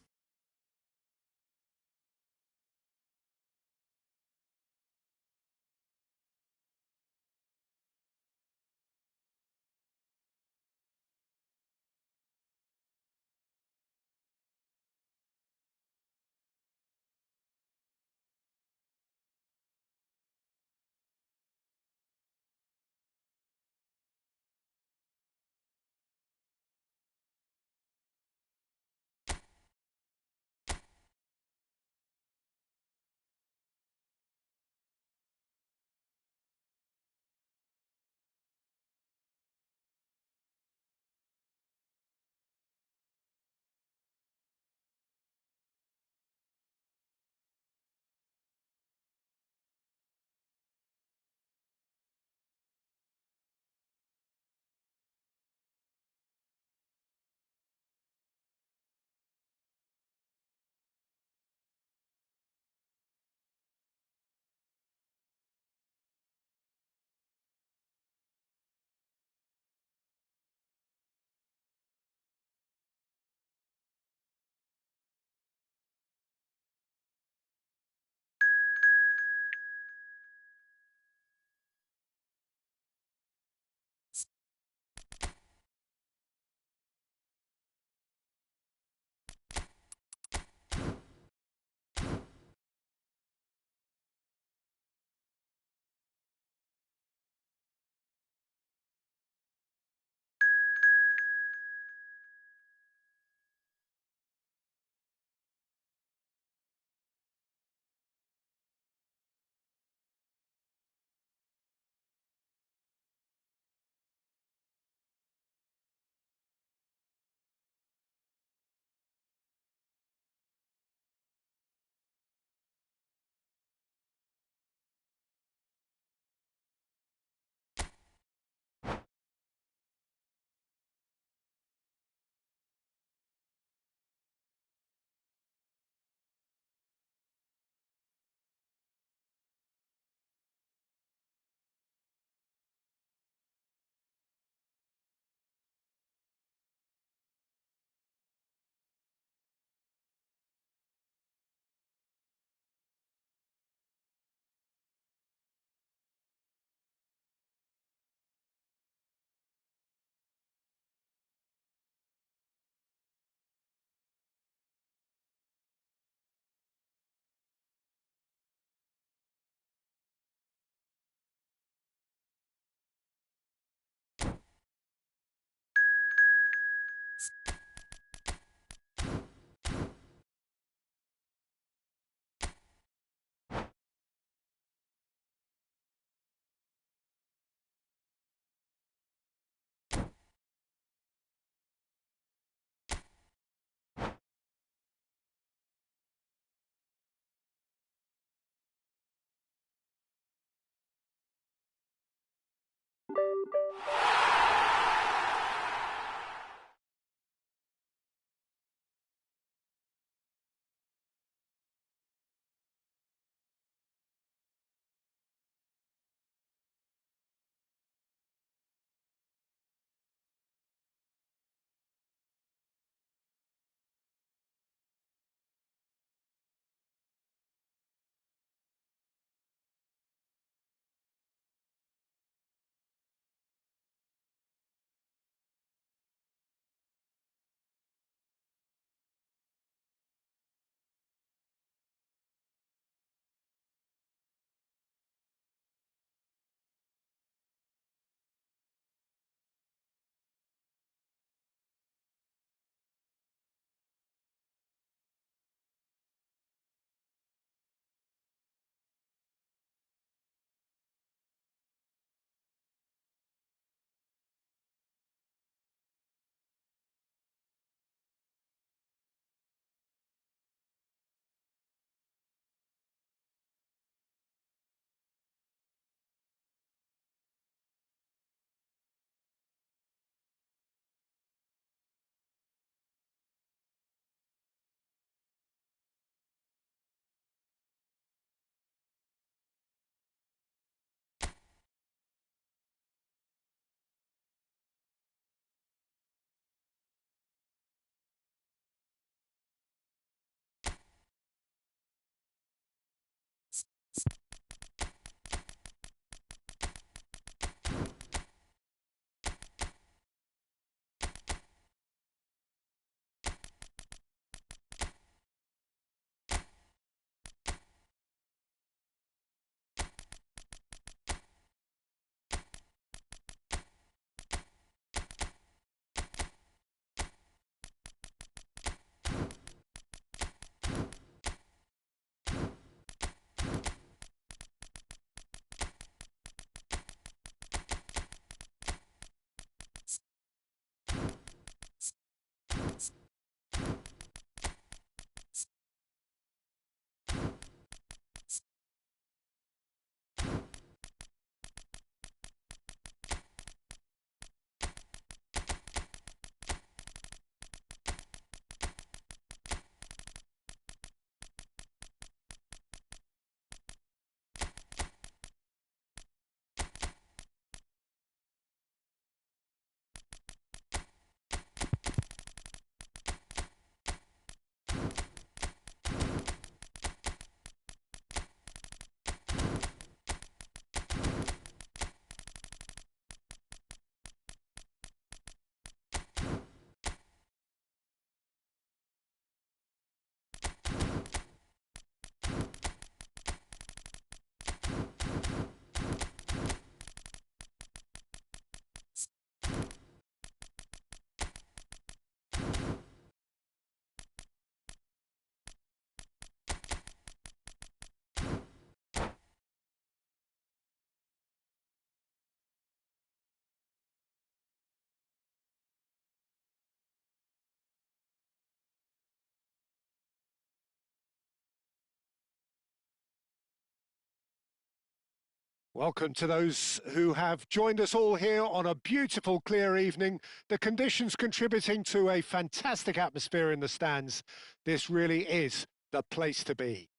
Welcome to those who have joined us all here on a beautiful, clear evening. The conditions contributing to a fantastic atmosphere in the stands. This really is the place to be.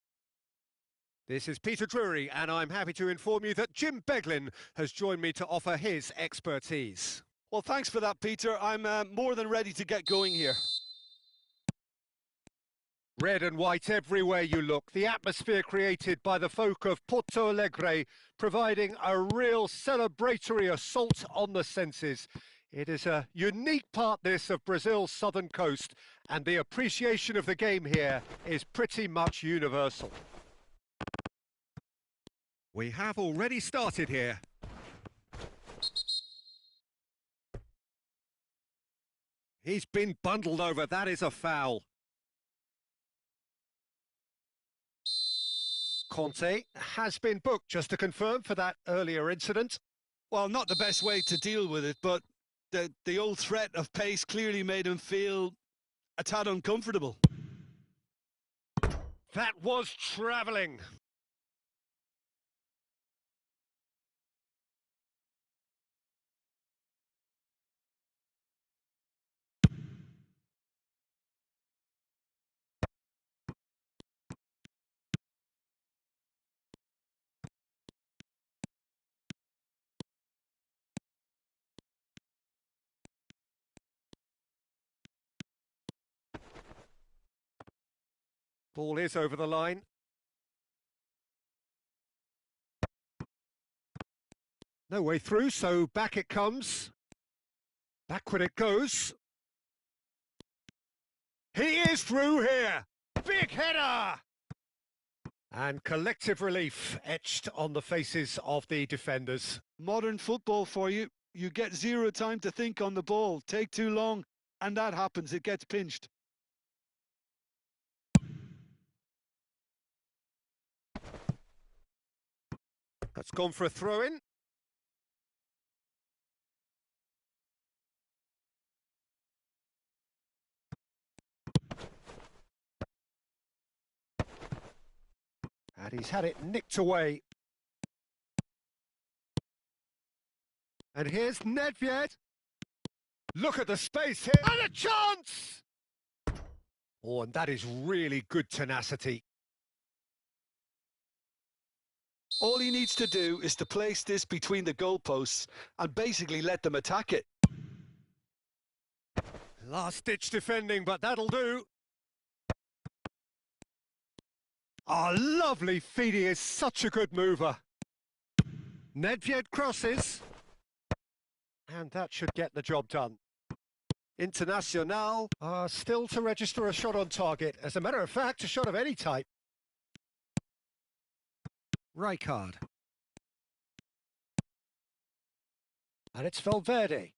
This is Peter Drury, and I'm happy to inform you that Jim Beglin has joined me to offer his expertise. Well, thanks for that, Peter. I'm more than ready to get going here. Red and white everywhere you look, the atmosphere created by the folk of Porto Alegre, providing a real celebratory assault on the senses. It is a unique part, this, of Brazil's southern coast, and the appreciation of the game here is pretty much universal. We have already started here. He's been bundled over, that is a foul. Conte has been booked, just to confirm, for that earlier incident. Well, not the best way to deal with it, but the old threat of pace clearly made him feel a tad uncomfortable. That was travelling. Ball is over the line. No way through, so back it comes. Backward it goes. He is through here. Big header! And collective relief etched on the faces of the defenders. Modern football for you. You get zero time to think on the ball. Take too long, and that happens. It gets pinched. That's gone for a throw-in. And he's had it nicked away. And here's Nedved. Look at the space here. And a chance! Oh, and that is really good tenacity. All he needs to do is to place this between the goalposts and basically let them attack it. Last-ditch defending, but that'll do. Oh, lovely feed. He is such a good mover. Nedved crosses. And that should get the job done. Internacional are still to register a shot on target. As a matter of fact, a shot of any type. Rijkaard. And it's Valverde.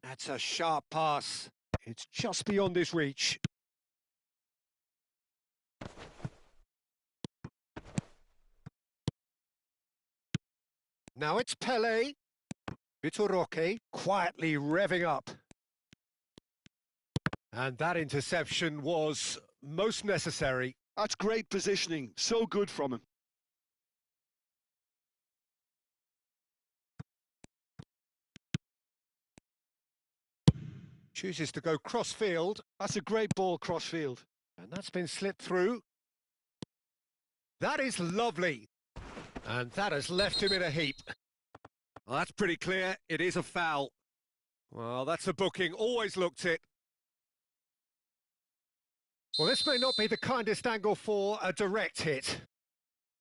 That's a sharp pass. It's just beyond his reach. Now it's Pele. Vitor Roque quietly revving up. And that interception was most necessary. That's great positioning. So good from him. Chooses to go cross-field. That's a great ball cross-field. And that's been slipped through. That is lovely. And that has left him in a heap. Well, that's pretty clear. It is a foul. Well, that's a booking. Always looked it. Well, this may not be the kindest angle for a direct hit.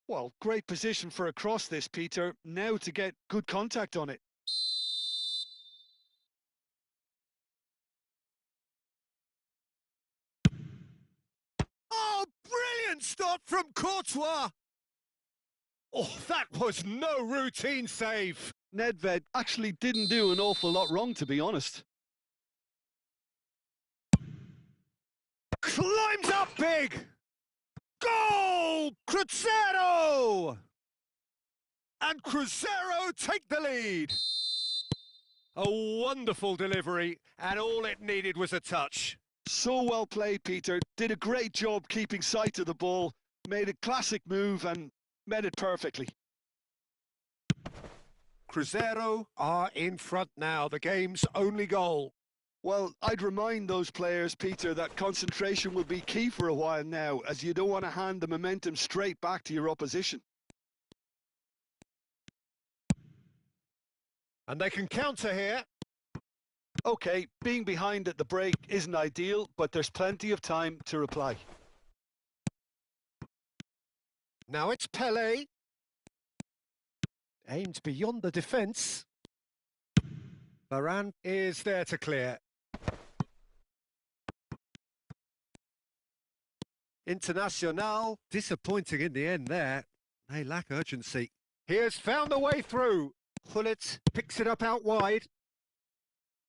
Well, great position for a cross this, Peter. Now to get good contact on it. Oh, brilliant stop from Courtois! Oh, that was no routine save. Nedved actually didn't do an awful lot wrong, to be honest. Climbs up big! Goal! Cruzeiro! And Cruzeiro take the lead. A wonderful delivery, and all it needed was a touch. So well played, Peter. Did a great job keeping sight of the ball, made a classic move and met it perfectly. Cruzeiro are in front now, the game's only goal. Well, I'd remind those players, Peter, that concentration will be key for a while now, as you don't want to hand the momentum straight back to your opposition. And they can counter here. OK, being behind at the break isn't ideal, but there's plenty of time to reply. Now it's Pelé. Aimed beyond the defence. Varane is there to clear. Internacional, disappointing in the end there. They lack urgency. He has found the way through. Gullit picks it up out wide.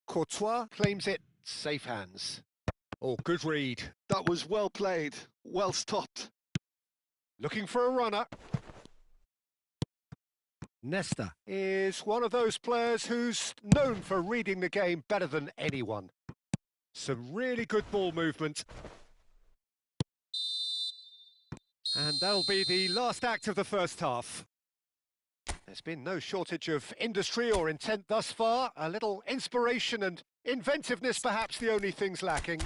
Courtois claims it. Safe hands. Oh, good read. That was well played, well stopped. Looking for a runner. Nesta is one of those players who's known for reading the game better than anyone. Some really good ball movement. And that'll be the last act of the first half. There's been no shortage of industry or intent thus far. A little inspiration and inventiveness, perhaps the only things lacking.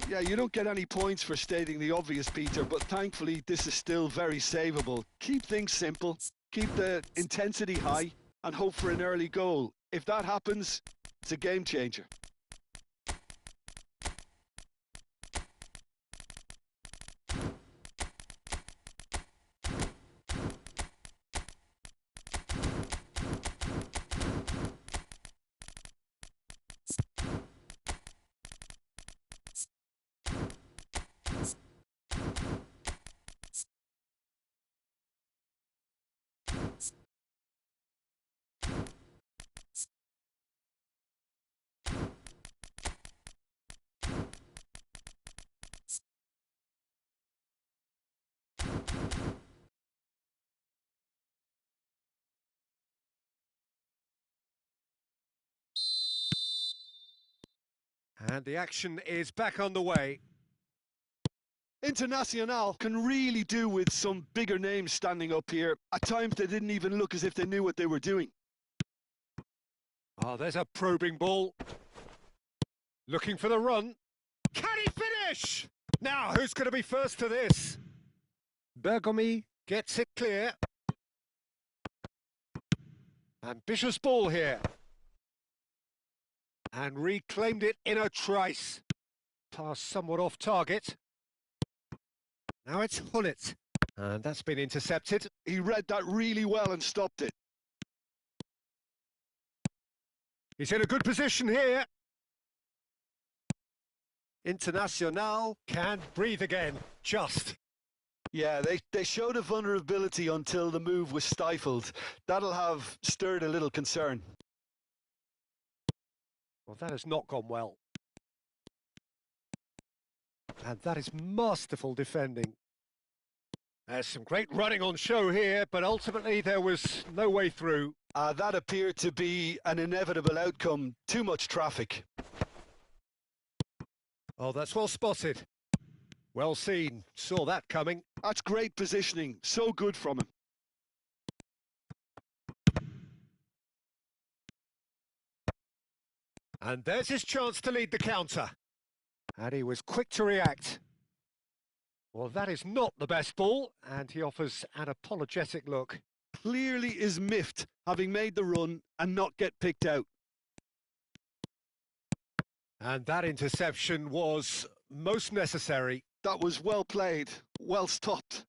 Yeah, you don't get any points for stating the obvious, Peter, but thankfully this is still very savable. Keep things simple, keep the intensity high, and hope for an early goal. If that happens, it's a game changer. And the action is back on the way. Internacional can really do with some bigger names standing up here. At times they didn't even look as if they knew what they were doing. Oh, there's a probing ball. Looking for the run. Can he finish? Now, who's going to be first to this? Bergomi gets it clear. Ambitious ball here. And reclaimed it in a trice. Pass somewhat off target. Now it's Gullit. And that's been intercepted. He read that really well and stopped it. He's in a good position here. Internacional can breathe again. Just. Yeah, they showed a vulnerability until the move was stifled. That'll have stirred a little concern. Well, that has not gone well. And that is masterful defending. There's some great running on show here, but ultimately there was no way through. That appeared to be an inevitable outcome. Too much traffic. Oh, that's well spotted. Well seen. Saw that coming. That's great positioning. So good from him. And there's his chance to lead the counter. And he was quick to react. Well, that is not the best ball, and he offers an apologetic look. Clearly is miffed, having made the run and not get picked out. And that interception was most necessary. That was well played, well stopped.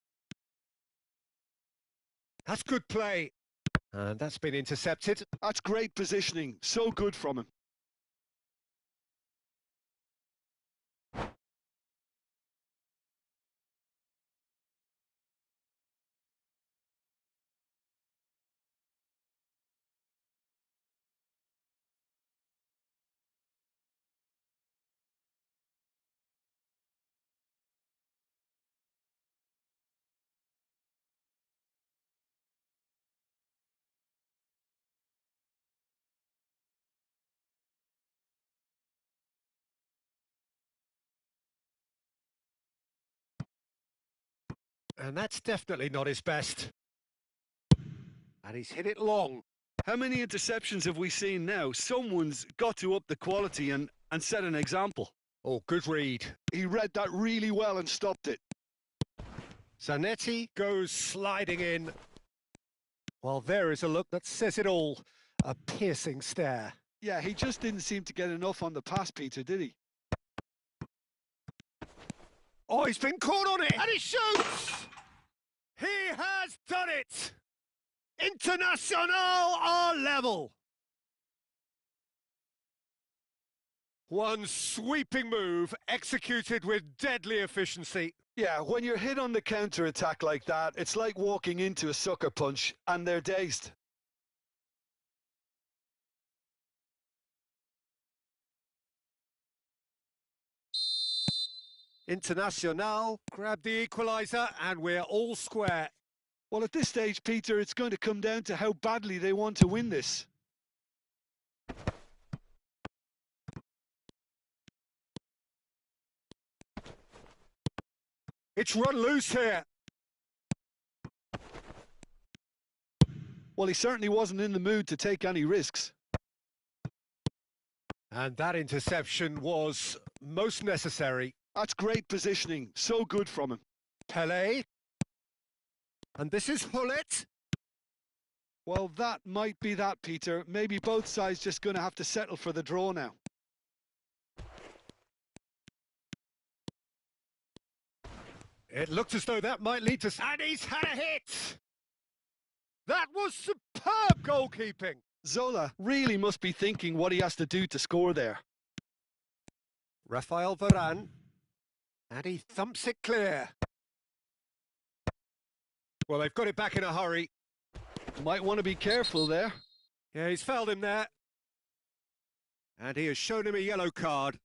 That's good play. And that's been intercepted. That's great positioning, so good from him. And that's definitely not his best. And he's hit it long. How many interceptions have we seen now? Someone's got to up the quality and set an example. Oh, good read. He read that really well and stopped it. Zanetti goes sliding in. Well, there is a look that says it all. A piercing stare. Yeah, he just didn't seem to get enough on the pass, Peter, did he? Oh, he's been caught on it, and he shoots! He has done it! International are level! One sweeping move executed with deadly efficiency. Yeah, when you're hit on the counter-attack like that, it's like walking into a sucker punch and they're dazed. International grab the equaliser and we're all square. Well, at this stage, Peter, it's going to come down to how badly they want to win this. It's run loose here. Well, he certainly wasn't in the mood to take any risks. And that interception was most necessary. That's great positioning. So good from him. Pelé. And this is Hullet. Well, that might be that, Peter. Maybe both sides just going to have to settle for the draw now. It looked as though that might lead to... And he's had a hit! That was superb goalkeeping! Zola really must be thinking what he has to do to score there. Rafael Varane. And he thumps it clear. Well, they've got it back in a hurry. Might want to be careful there. Yeah, he's fouled him there. And he has shown him a yellow card.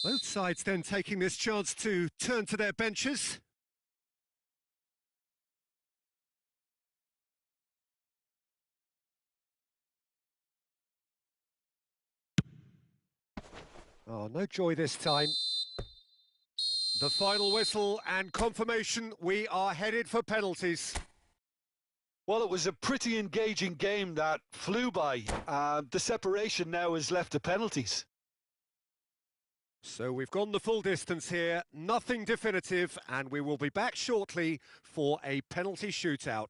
Both sides then taking this chance to turn to their benches. Oh, no joy this time. The final whistle and confirmation, we are headed for penalties. Well, it was a pretty engaging game that flew by. The separation now is left to penalties. So we've gone the full distance here, nothing definitive, and we will be back shortly for a penalty shootout.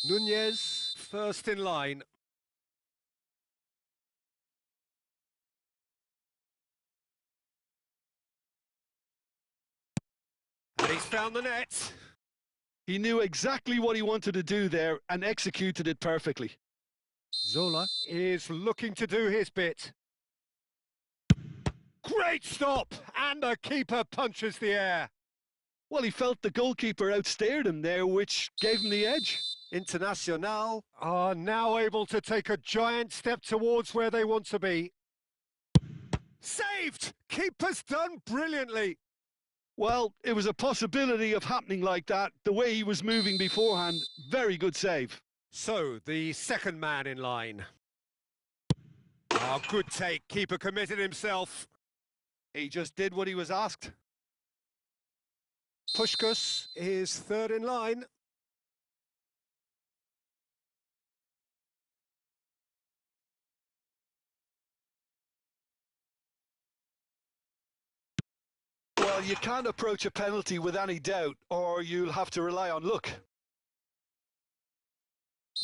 Nunez, first in line. And he's found the net. He knew exactly what he wanted to do there and executed it perfectly. Zola is looking to do his bit. Great stop! And the keeper punches the air. Well, he felt the goalkeeper outstared him there, which gave him the edge. International are now able to take a giant step towards where they want to be. Saved! Keeper's done brilliantly. Well, it was a possibility of happening like that. The way he was moving beforehand, very good save. So, the second man in line. Oh, good take. Keeper committed himself. He just did what he was asked. Pushkas is third in line. Well, you can't approach a penalty with any doubt, or you'll have to rely on luck.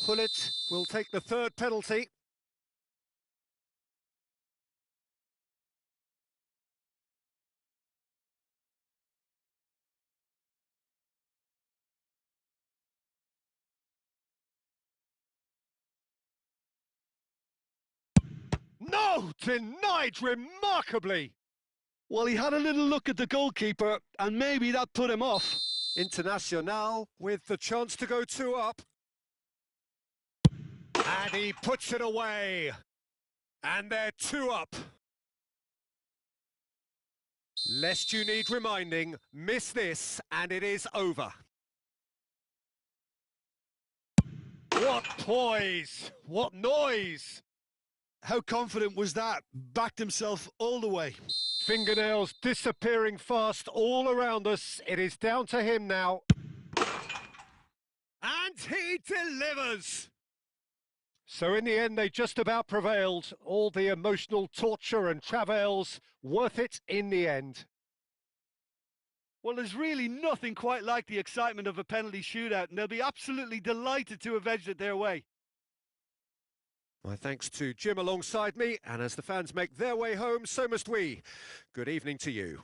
Pullet will take the third penalty. No! Denied remarkably! Well, he had a little look at the goalkeeper, and maybe that put him off. Internacional with the chance to go 2 up. And he puts it away. And they're 2 up. Lest you need reminding, miss this and it is over. What poise! What noise! How confident was that? Backed himself all the way. Fingernails disappearing fast all around us. It is down to him now. And he delivers! So in the end, they just about prevailed. All the emotional torture and travails, worth it in the end. Well, there's really nothing quite like the excitement of a penalty shootout, and they'll be absolutely delighted to have edged it their way. My thanks to Jim alongside me, and as the fans make their way home, so must we. Good evening to you.